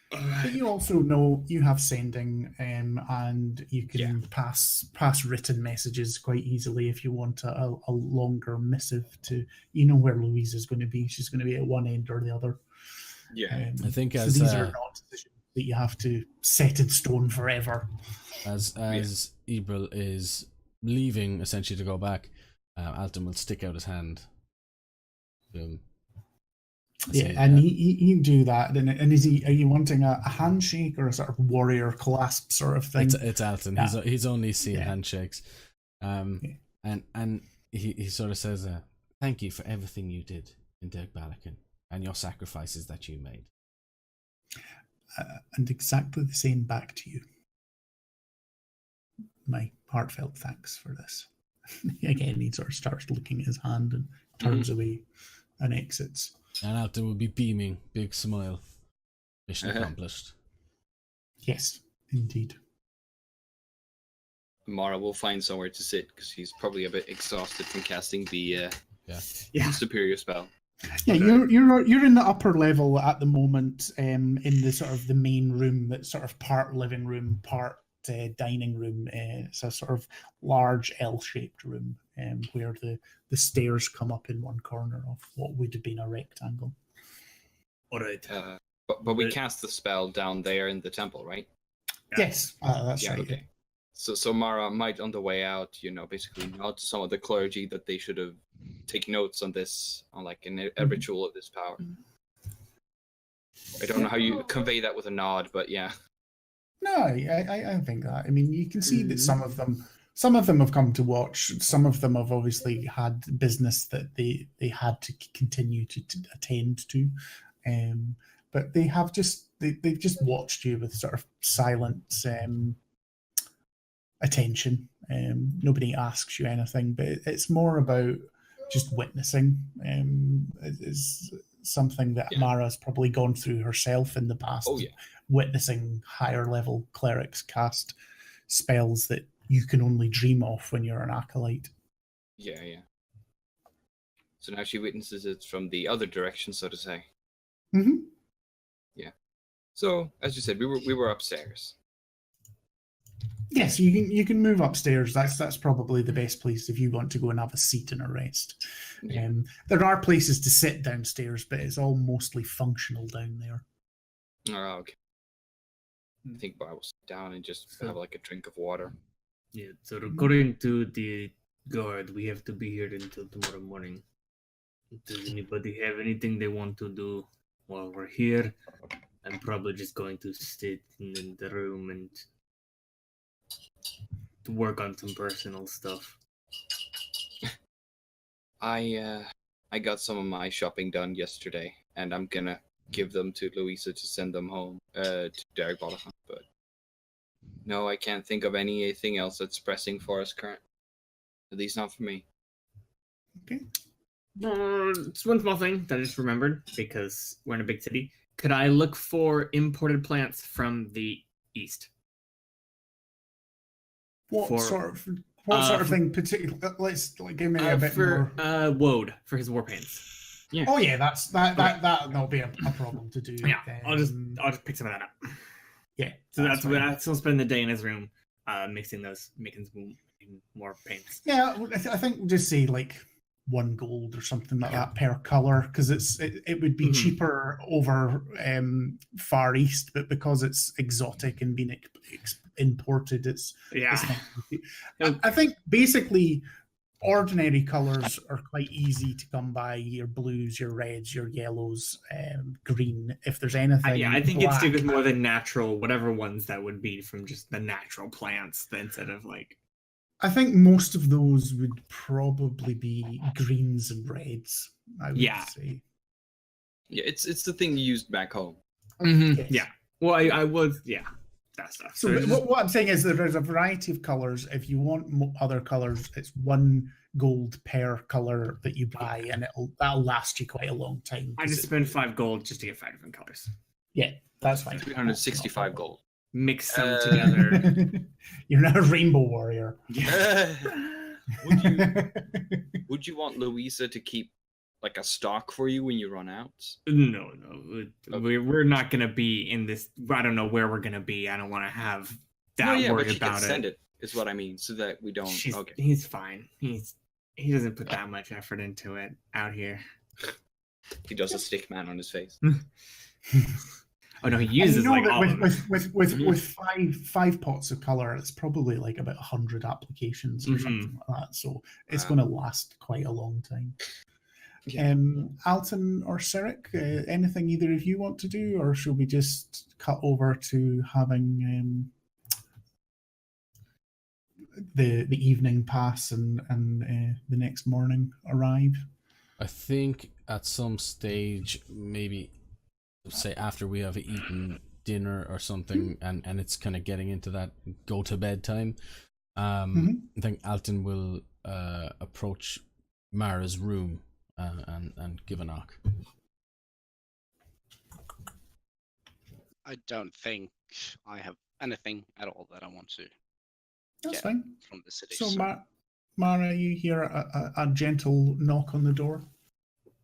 But you also know you have sending, and you can pass written messages quite easily if you want a longer missive to. You know where Louise is going to be. She's going to be at one end or the other. Yeah, I think so as these are not decisions that you have to set in stone forever. as Ibril is leaving essentially to go back, Alton will stick out his hand to him. Yeah, and he do that. And is he? Are you wanting a handshake or a sort of warrior clasp sort of thing? It's Alton. Yeah. He's only seen Yeah. handshakes, and he sort of says, "Thank you for everything you did in Derek Balakan and your sacrifices that you made." And exactly the same back to you. My heartfelt thanks for this. Again, he sort of starts looking at his hand and turns away and exits. And Alton will be beaming, big smile. Mission accomplished. Yes, indeed. Mara will find somewhere to sit because he's probably a bit exhausted from casting the Yeah. superior spell. Yeah, you're in the upper level at the moment, in the sort of the main room that's sort of part living room, part dining room. It's a sort of large L-shaped room, where the stairs come up in one corner of what would have been a rectangle. All right. But we cast the spell down there in the temple, right? Yes, that's Yeah, right. okay. So Mara might, on the way out, basically nod to some of the clergy that they should have taken notes on this, on like a ritual of this power. I don't know how you convey that with a nod, but yeah. No, I think that. I mean, you can see that some of them have come to watch. Some of them have obviously had business that they had to continue to attend to, but they have they've just watched you with sort of silent attention. Nobody asks you anything, but it's more about just witnessing. Is something that Mara's probably gone through herself in the past. Oh yeah. Witnessing higher level clerics cast spells that you can only dream of when you're an acolyte. Yeah. So now she witnesses it from the other direction, so to say. Mm-hmm. Yeah. So as you said, we were upstairs. Yes, you can move upstairs. That's probably the best place if you want to go and have a seat and a rest. Yeah. There are places to sit downstairs, but it's all mostly functional down there. Oh, okay. I think I will sit down and just have like a drink of water. Yeah, so according to the guard, we have to be here until tomorrow morning. Does anybody have anything they want to do while we're here? I'm probably just going to sit in the room and to work on some personal stuff. I got some of my shopping done yesterday, and I'm gonna give them to Louisa to send them home to Derek Balakan. But no, I can't think of anything else that's pressing for us currently. At least not for me. Okay. It's one small thing that I just remembered because we're in a big city. Could I look for imported plants from the east? What sort of thing particular? Let's give me a bit for more. Woad for his war paints. Yeah. Oh yeah, that'll not be a problem to do. Yeah, I'll just pick some of that up. Yeah. So that's fine. what I still spend the day in his room, making some more paints. Yeah, I think we'll just say like 1 gold or something like that per color, because it would be cheaper over Far East, but because it's exotic and being imported, it's not. I think basically ordinary colors are quite easy to come by. Your blues, your reds, your yellows, green. If there's anything, I think black, it's stick with more the natural, whatever ones that would be from just the natural plants instead of like. I think most of those would probably be greens and reds. I would Yeah. say. Yeah, it's the thing you used back home. Yes. Yeah. Well, I was, yeah, that stuff. So it's just- what I'm saying is that there's a variety of colors. If you want other colors, it's 1 gold per color that you buy, and that'll last you quite a long time. I just spent 5 gold just to get 5 different colors. Yeah, that's fine. 365 gold. Mix them together. You're not a rainbow warrior. Would you want Louisa to keep like a stock for you when you run out? No. Okay. We're not gonna be in this. I don't know where we're gonna be. I don't want to have that No, yeah, worried but she can about send it. Is what I mean, so that we don't. Okay. He's fine. He doesn't put that much effort into it out here. He does a stick man on his face. Oh no, he uses like all of them. with five pots of color, it's probably like about 100 applications or something like that. So it's going to last quite a long time. Yeah. Alton or Sirik, anything either of you want to do, or should we just cut over to having the evening pass and the next morning arrive? I think at some stage, maybe say after we have eaten dinner or something, and it's kind of getting into that go to bed time, I think Alton will approach Mara's room and give a knock. I don't think I have anything at all that I want to That's get fine. from the city. So, Mara, you hear a gentle knock on the door.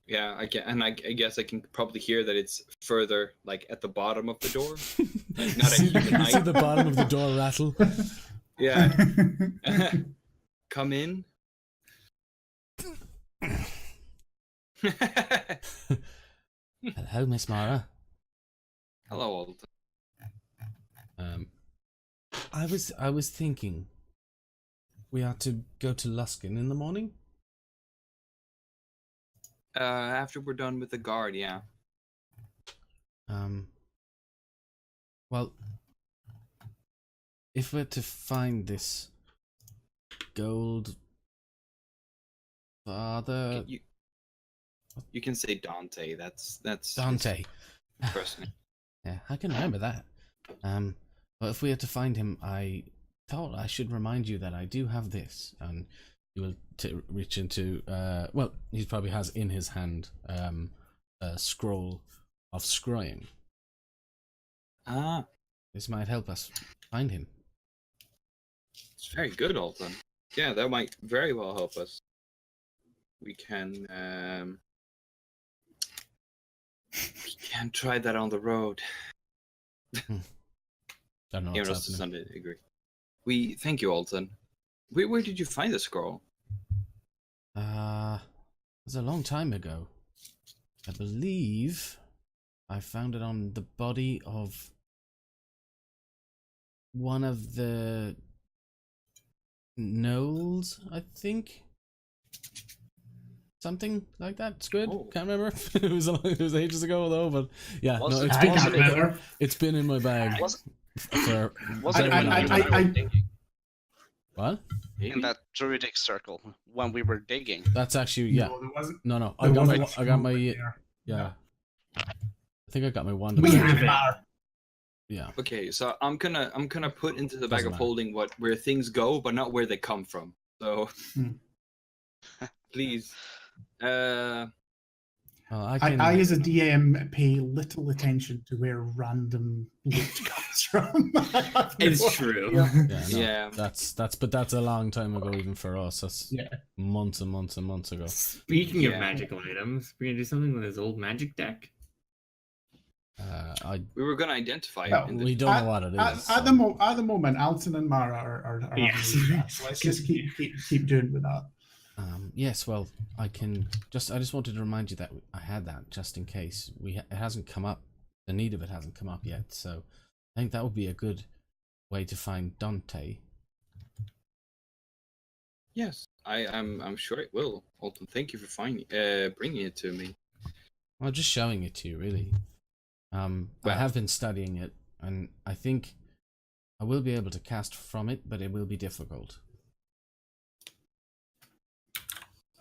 Yeah, I guess I can probably hear that it's further, like at the bottom of the door. Like, not at See even height. the bottom of the door rattle. Yeah. Come in. Hello, Miss Mara. Hello, old. I was thinking we ought to go to Luskin in the morning. After we're done with the guard, yeah. Well, if we're to find this gold father, You can say Dante. That's Dante. his first name. Yeah, I can remember that. But if we are to find him, I thought I should remind you that I do have this, and he will reach into. Well, he probably has in his hand a scroll of scrying. Ah, This might help us find him. it's very good, Alton. Yeah, that might very well help us. We can try that on the road. I don't know Everyone what's else happening. doesn't agree. We thank you, Alton. Where did you find the scroll? It was a long time ago. I believe I found it on the body of one of the Knolls, I think. Something like that. Squid? Oh. Can't remember. it was ages ago though, but yeah, Was no, it- it's I been, can't remember. it's been in my bag Was- for Was I- it very when long we time. were digging? What? In that druidic circle when we were digging? That's actually yeah. No, there wasn't. No. There I got wasn't my there. yeah. I think I got my wand. We back. have it. Yeah. Okay, so I'm gonna put into the bag Doesn't of matter. holding where things go, but not where they come from. So please, Well, I can. I, as a DM, pay little attention to where random loot comes from. It's true. Yeah. Yeah, no, Yeah. That's a long time ago even for us. That's Yeah. months and months and months ago. Speaking of Yeah. magical items, we're gonna do something with his old magic deck. we were gonna identify No, it. In We the, don't know what it is. At the moment, Alton and Mara are Yes. having that, so let's just keep doing with that. Yes, well, I just wanted to remind you that I had that just in case. It hasn't come up. The need of it hasn't come up yet, so I think that would be a good way to find Dante. yes, I'm sure it will. Alton, thank you for bringing it to me. Well, just showing it to you, really. I Well- have been studying it, and I think I will be able to cast from it, but it will be difficult.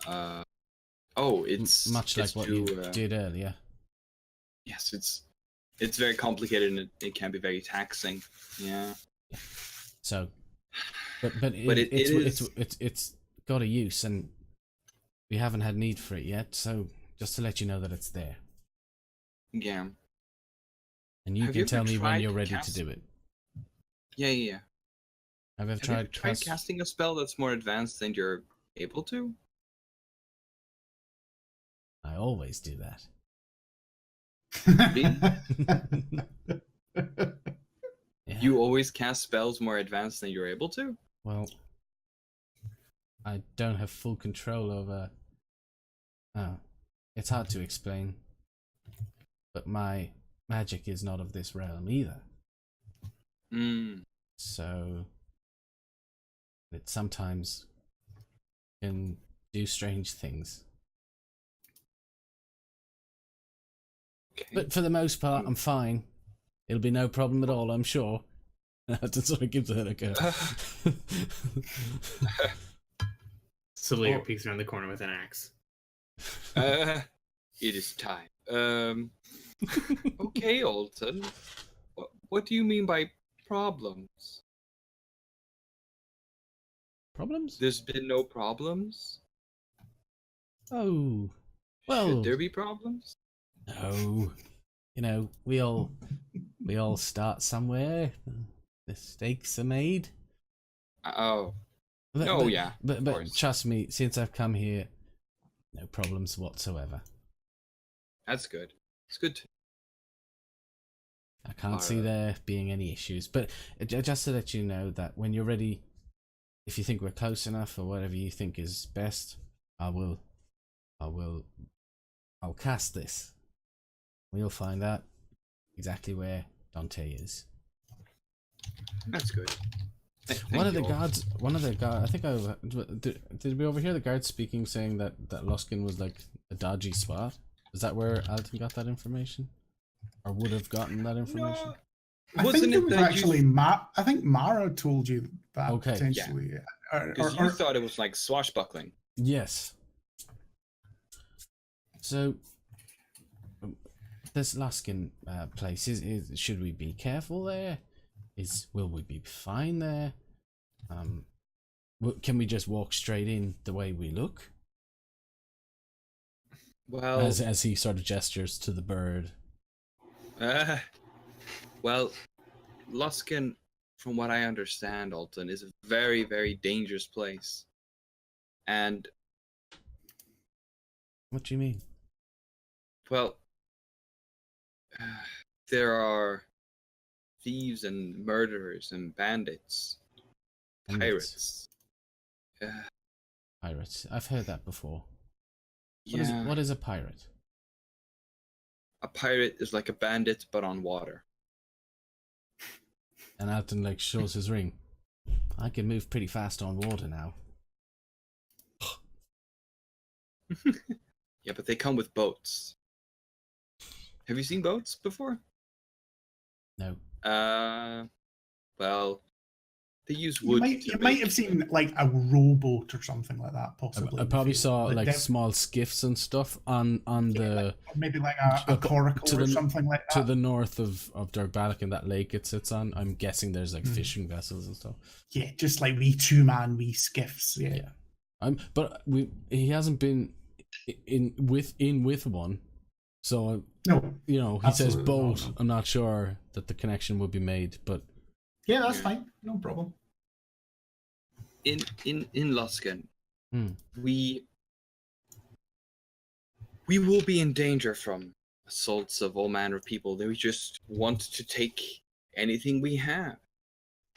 Oh, it's much like it's what to, you did earlier. Yes, it's very complicated and it can be very taxing. Yeah. So, but It is. it's got a use, and we haven't had need for it yet. So just to let you know that it's there, Yeah. and you Have you can ever tell me when tried you're to ready to cast- do it. Yeah. Have you ever Have you ever tried tried casting a spell that's more advanced than you're able to? I always do that. Yeah. You always cast spells more advanced than you're able to? Well, I don't have full control over. Oh, it's hard to explain. But my magic is not of this realm either. Hmm. So it sometimes can do strange things. Okay. But for the most part, I'm fine. It'll be no problem at all, I'm sure. To sort of give that a go. Celia Oh. peeks around the corner with an axe. It is time. Okay, Alton. What do you mean by problems? Problems? There's been no problems? Oh, well, Should there be problems? no. You know, we all start somewhere. Mistakes are made. Oh. But, Oh, but, yeah, But, of but course. trust me, since I've come here, no problems whatsoever. That's good. It's good. I can't see there being any issues. But just to let you know that when you're ready, if you think we're close enough or whatever you think is best, I'll cast this. We'll find out exactly where Dante is. That's good. One of the guards, I think did we overhear the guard speaking, saying that Luskin was like a dodgy spot? Is that where Alton got that information? Or would have gotten that information? No. I Wasn't think it it was that actually I think Mara told you that Okay. potentially. Because you thought it was like swashbuckling. Yes. So, this Luskin place, should we be careful there? Will we be fine there? Can we just walk straight in the way we look? Well, As he sort of gestures to the bird. well, Luskin, from what I understand, Alton, is a very, very dangerous place. And, What do you mean? well, there are thieves and murderers and bandits, pirates. Pirates. I've heard that before. Yeah, What is a pirate? a pirate is like a bandit, but on water. And Alton like shows his ring. I can move pretty fast on water now. Yeah, but they come with boats. Have you seen boats before? No. Well, they use You wood. might have seen like a rowboat or something like that, possibly. I probably saw The like dev- small skiffs and stuff on the or maybe like a coracle or something like that. to the north of Durballoch and that lake it sits on. I'm guessing there's like fishing vessels and stuff. Yeah, just like wee 2-man wee skiffs. Yeah. But he hasn't been in with one, so No. you know he says Absolutely boat. not, no. I'm not sure that the connection would be made, but Yeah, that's fine. No problem. In Luskin, we will be in danger from assaults of all manner of people. They just want to take anything we have,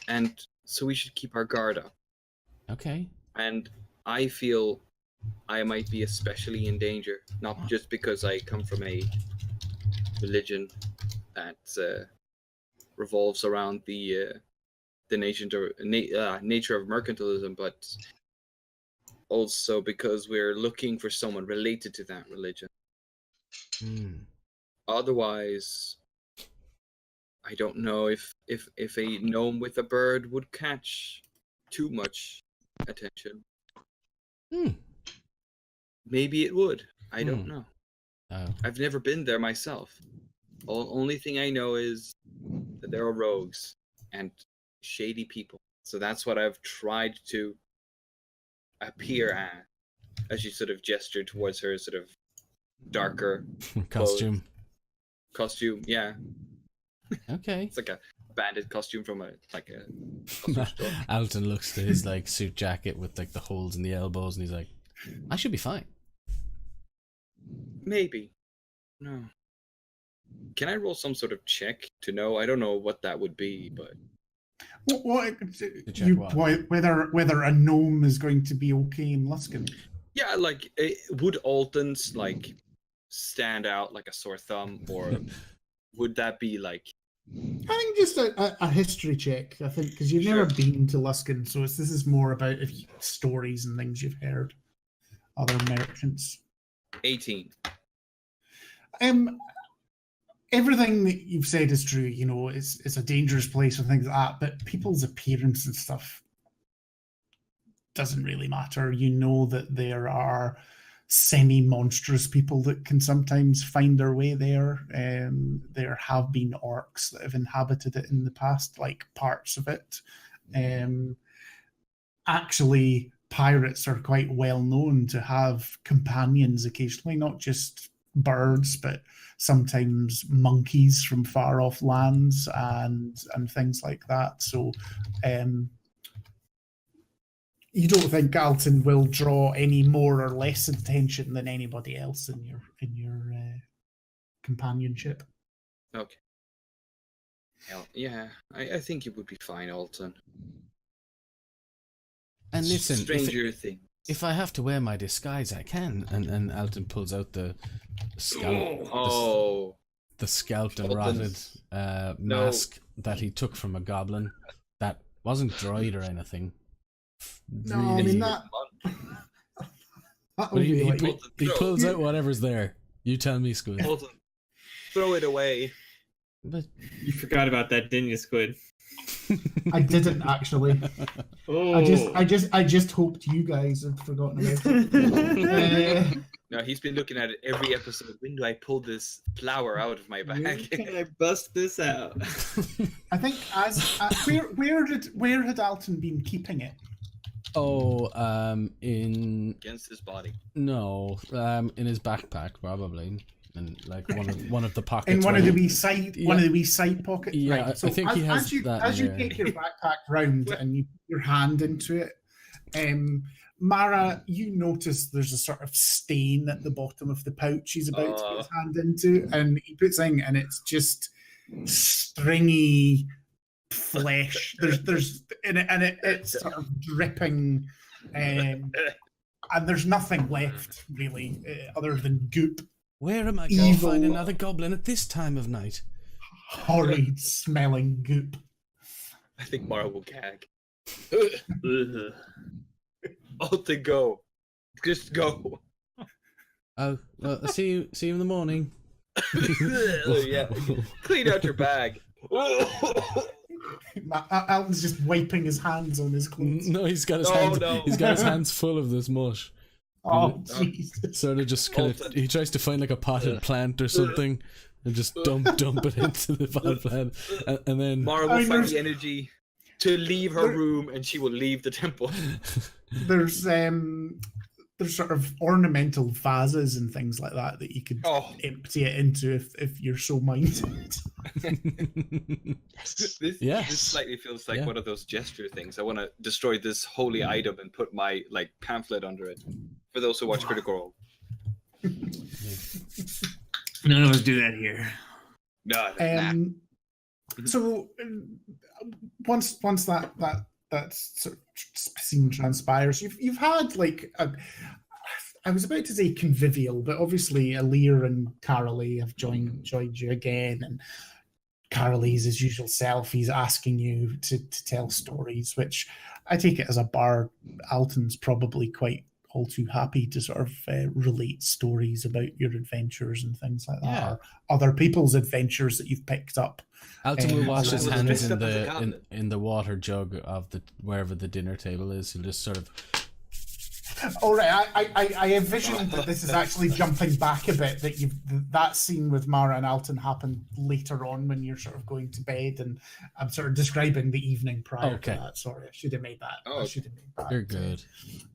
and so we should keep our guard up. okay. And I feel I might be especially in danger, not just because I come from a religion that revolves around the nature of mercantilism, but also because we're looking for someone related to that religion. Otherwise, I don't know if a gnome with a bird would catch too much attention. maybe it would. I don't know. Oh. I've never been there myself. Only thing I know is that there are rogues and shady people. So that's what I've tried to appear at, as she sort of gestured towards her sort of darker Costume. costume. Yeah, Okay. it's like a bandit costume from a costume store. Alton looks to his like suit jacket with like the holes in the elbows, and he's like, "I should be fine." Maybe. No. Can I roll some sort of check to know? I don't know what that would be, but whether a gnome is going to be okay in Luskin? yeah, like would Alton's like stand out like a sore thumb, or would that be like? I think just a history check. I think because you've never been to Luskin, so this is more about stories and things you've heard, other merchants. 18. Everything that you've said is true. You know, it's a dangerous place and things like that. But people's appearance and stuff doesn't really matter. You know that there are semi-monstrous people that can sometimes find their way there. There have been orcs that have inhabited it in the past, like parts of it. Actually, pirates are quite well known to have companions occasionally, not just birds, but sometimes monkeys from far off lands and things like that. So you don't think Alton will draw any more or less attention than anybody else in your companionship? Okay. Yeah, I think it would be fine, Alton. And listen, stranger thing. If I have to wear my disguise, I can. And Alton pulls out the scalp. The scalped and rotted mask that he took from a goblin that wasn't dried or anything. No, I mean that. But he pulls out whatever's there. You tell me, Squid. Alton, throw it away. But you forgot about that, didn't you, Squid? I didn't actually. Oh. I just hoped you guys had forgotten about it. No, he's been looking at it every episode. When do I pull this flower out of my bag? When can I bust this out? I think where had Alton been keeping it? Oh, in Against his body. No, in his backpack probably, and like one of the pockets. In one of the wee side pockets. Yeah, right. So I think he has that. As you take your backpack round and you put your hand into it, Mara, you notice there's a sort of stain at the bottom of the pouch he's about to put his hand into, and he puts in, and it's just stringy flesh. There's in it, and it's sort of dripping, and there's nothing left really other than goop. Where am I going to find another goblin at this time of night? Horrid smelling goop. I think Mara will gag. Alton, go. Just go. Oh, well, see you in the morning. Yeah. Clean out your bag. Alton's just wiping his hands on his clothes. No, he's got his hands. No. He's got his hands full of this mush. Oh, Jesus. Sort of just kind of. He tries to find like a potted plant or something, and just dump it into the potted plant, and then Mara will find the energy to leave her room, and she will leave the temple. There's sort of ornamental vases and things like that you could empty it into if you're so minded. This slightly feels like one of those gesture things. I want to destroy this holy item and put my pamphlet under it. For those who watch Critical Role. None of us do that here. No. So once that sort of scene transpires, you've had I was about to say convivial, but obviously Alir and Carolee have joined you again, and Carolee's his usual self. He's asking you to tell stories, which I take it as a bard, Alton's probably quite all too happy to sort of relate stories about your adventures and things like that, or other people's adventures that you've picked up. Alton will wash his hands in the water jug of wherever the dinner table is. He'll just sort of All right, I envisioned that this is actually jumping back a bit. That scene with Mara and Alton happened later on when you're sort of going to bed, and I'm sort of describing the evening prior to that. Sorry, I should have made that. Oh, I should have made that. You're good.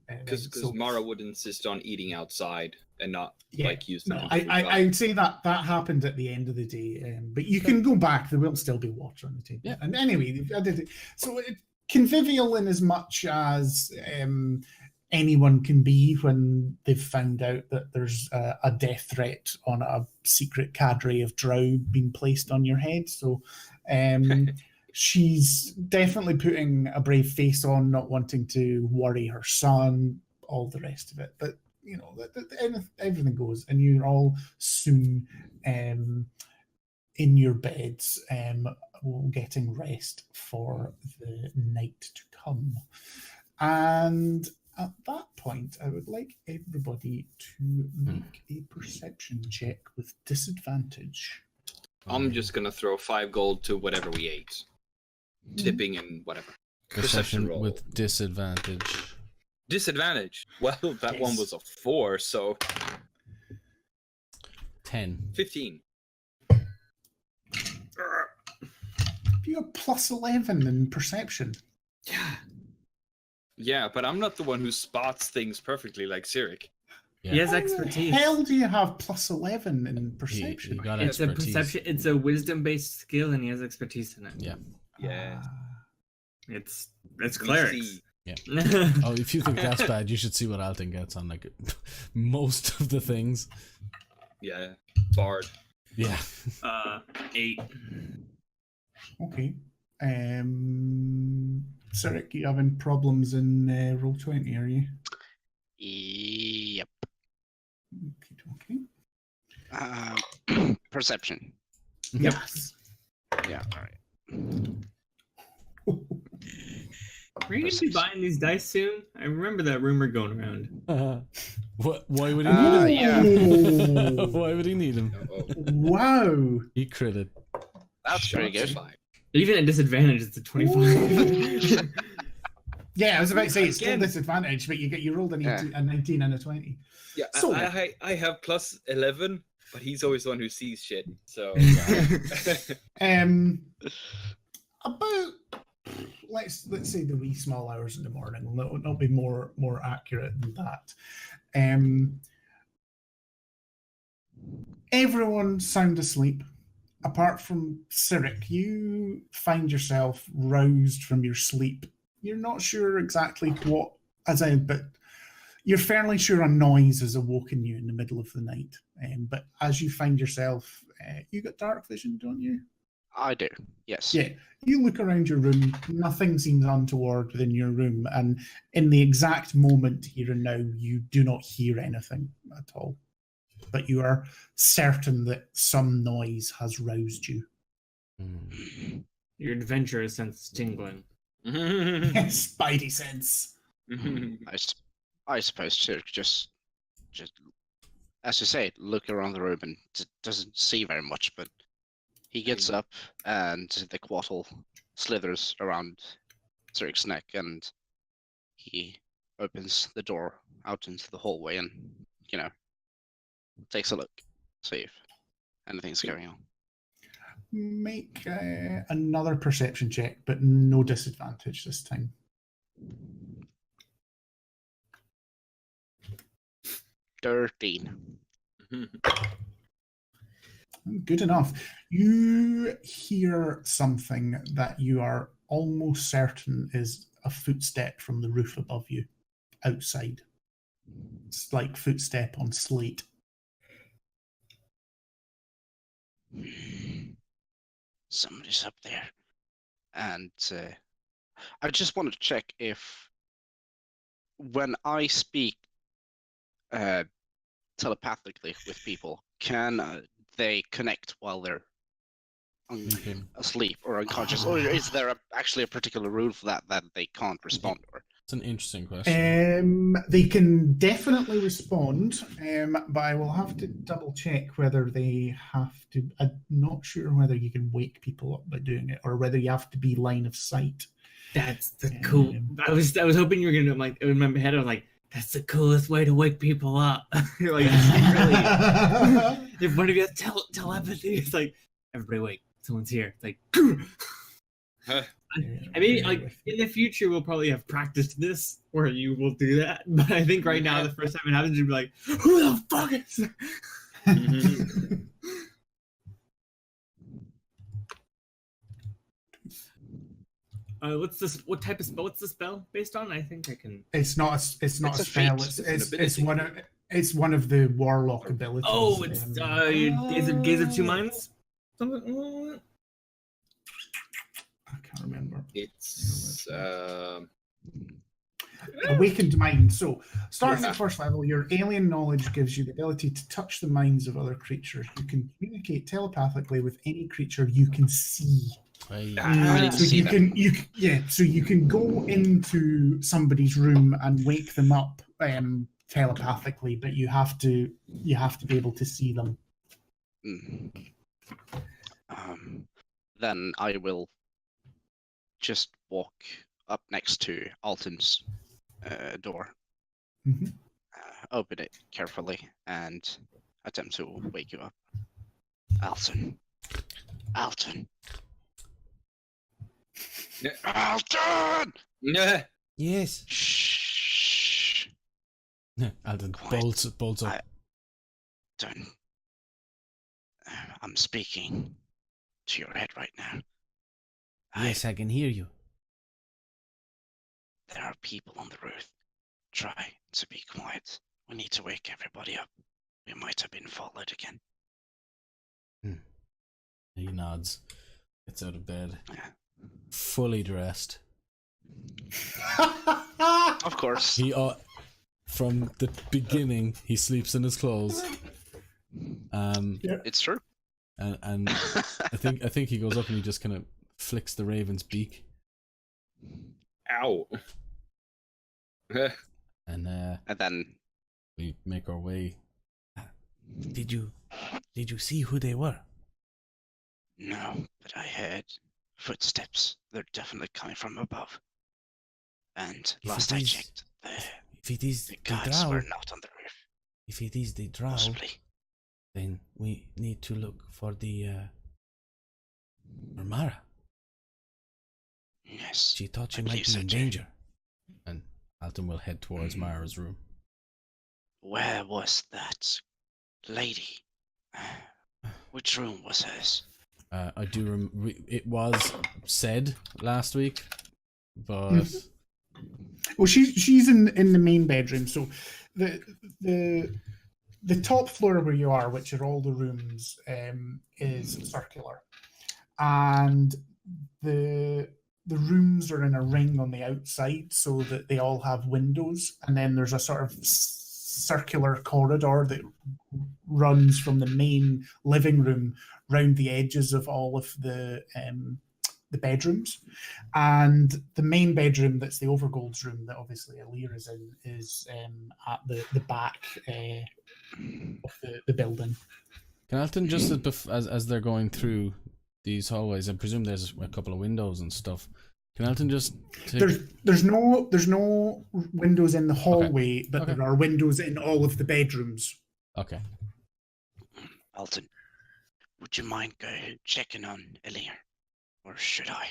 Because Mara would insist on eating outside and not use the. No, I'd say that happened at the end of the day, but you can go back. There will still be water on the table. Yeah. And anyway, I did it. So convivial in as much as anyone can be when they've found out that there's a death threat on a secret cadre of drow being placed on your head. So she's definitely putting a brave face on, not wanting to worry her son, all the rest of it. But, you know, everything goes, and you're all soon in your beds, getting rest for the night to come. And at that point, I would like everybody to make a perception check with disadvantage. I'm just going to throw 5 gold to whatever we ate. Tipping and whatever. Perception roll. with disadvantage. Disadvantage? Well, that one was a 4, so... 10. 15. You have plus 11 in perception. Yeah, but I'm not the one who spots things perfectly like Cyric. Yeah. He has How expertise. the hell do you have plus 11 in perception? He got It's a expertise. perception. It's a wisdom-based skill, and he has expertise in it. Yeah. Yeah. It's clerics. Yeah. Oh, if you think that's bad, you should see what Alton gets on like most of the things. Yeah. Bard. Yeah. 8. Okay. Cyric, you having problems in Roll20, are you? Yep. Okay. Perception. Yes. Yeah. All right. Are you gonna be buying these dice soon? I remember that rumor going around. What? Why would he need him? Yeah. Why would he need him? Wow. He critted. That's pretty good. Fine. Even at disadvantage, it's a 25. Yeah, I was about to say it's still Again. disadvantage, but you rolled a 19 and a 20. Yeah, So- I have plus 11, but he's always the one who sees shit. So About let's say the wee small hours in the morning. Not be more accurate than that. Everyone sound asleep, apart from Cyric. You find yourself roused from your sleep. You're not sure exactly what, but you're fairly sure a noise has awoken you in the middle of the night. But as you find yourself, you got dark vision, don't you? I do. Yes. Yeah. You look around your room, nothing seems untoward within your room, and in the exact moment here and now, you do not hear anything at all. But you are certain that some noise has roused you. Your adventurous sense tingling. Spidey sense. I suppose Cirque just, as you say, look around the room and doesn't see very much, but he gets up and the quattle slithers around Cirque's neck and he opens the door out into the hallway and, takes a look, see if anything's going on. Make another perception check, but no disadvantage this time. 13. Good enough. You hear something that you are almost certain is a footstep from the roof above you, outside. It's like footstep on slate. Somebody's up there. And I just want to check if when I speak telepathically with people, can they connect while they're asleep or unconscious? Or is there actually a particular rule for that they can't respond? Or It's an interesting question. They can definitely respond, but I will have to double check whether they have to. I'm not sure whether you can wake people up by doing it or whether you have to be line of sight. That's the cool. I was hoping you were gonna in my head. I was like, that's the coolest way to wake people up. Like, really, if one of you has telepathy, it's like, everybody wake, someone's here. It's like, I mean, like, in the future, we'll probably have practiced this where you will do that. But I think right now, the first time it happens, you'll be like, who the fuck is that? What's this? What type of spell? What's the spell based on? I think I can. It's not a spell. feat. It's one of the warlock abilities. Oh, it's gaze of two minds. Something. I can't remember. It's Awakened mind. So, starting at first level, your alien knowledge gives you the ability to touch the minds of other creatures. You can communicate telepathically with any creature you can see. I need to So see that. so you can go into somebody's room and wake them up telepathically, but you have to be able to see them. Then I will just walk up next to Alton's door, open it carefully, and attempt to wake you up. Alton. Yeah. Alton! Yeah. Yes. Shh. Alden Quiet. bolts up. Don't. I'm speaking to your head right now. Yes, I can hear you. There are people on the roof. Try to be quiet. We need to wake everybody up. We might have been followed again. He nods. Gets out of bed. Yeah. Fully dressed. Of course. He from the beginning he sleeps in his clothes. It's true. And I think he goes up and he just kind of flicks the raven's beak. Ow. And then we make our way. Did you see who they were? no, but I heard footsteps. They're definitely coming from above. And If last it I is- checked, If it is the the guards were drow, not on the roof. if it is the drow, Possibly. then we need to look for the for Mara. Yes. She thought she I might believe be so in too. danger. And Alton will head towards Mara's room. Where was that lady? Which room was hers? I do. It was said last week, but Well, she's in the main bedroom. So the top floor where you are, which are all the rooms, is circular, and the rooms are in a ring on the outside, so that they all have windows, and then there's a sort of circular corridor that runs from the main living room round the edges of all of the bedrooms. And the main bedroom, that's the Overgold's room that obviously Alir is in, is at the back of the building. can Alton just as they're going through these hallways, I presume there's a couple of windows and stuff. Can Alton just take... There's no windows in the hallway, but Okay. there are windows in all of the bedrooms. Okay. Alton, would you mind checking on Elir? Or should I?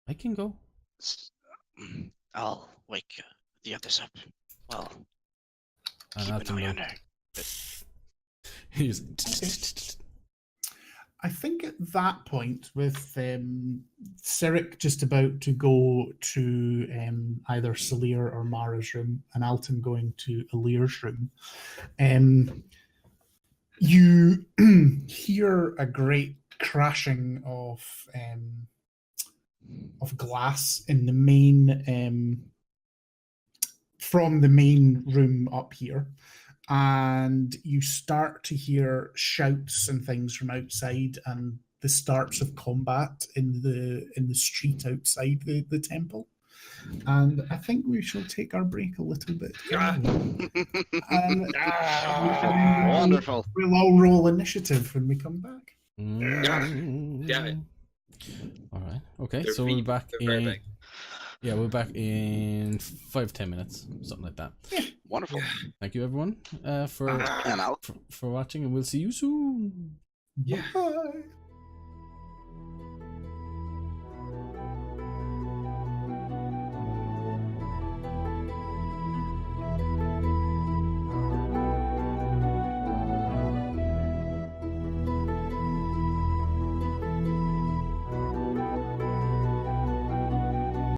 I can go. I'll wake the others up. Well, And keep Alton an eye on will... her. He's... I think at that point, with Cyric just about to go to either Salir or Mara's room, and Alton going to Alir's room, you hear a great crashing of glass in the main from the main room up here, and you start to hear shouts and things from outside, and the starts of combat in the street outside the temple. And I think we shall take our break a little bit. Wonderful. We'll all roll initiative when we come back. Damn it. All right. Okay. Their So we're feet, back they're very in. big. Yeah, we're back in 5-10 minutes, something like that. Wonderful. Thank you, everyone, for And I'll watching, and we'll see you soon. Yeah. Bye.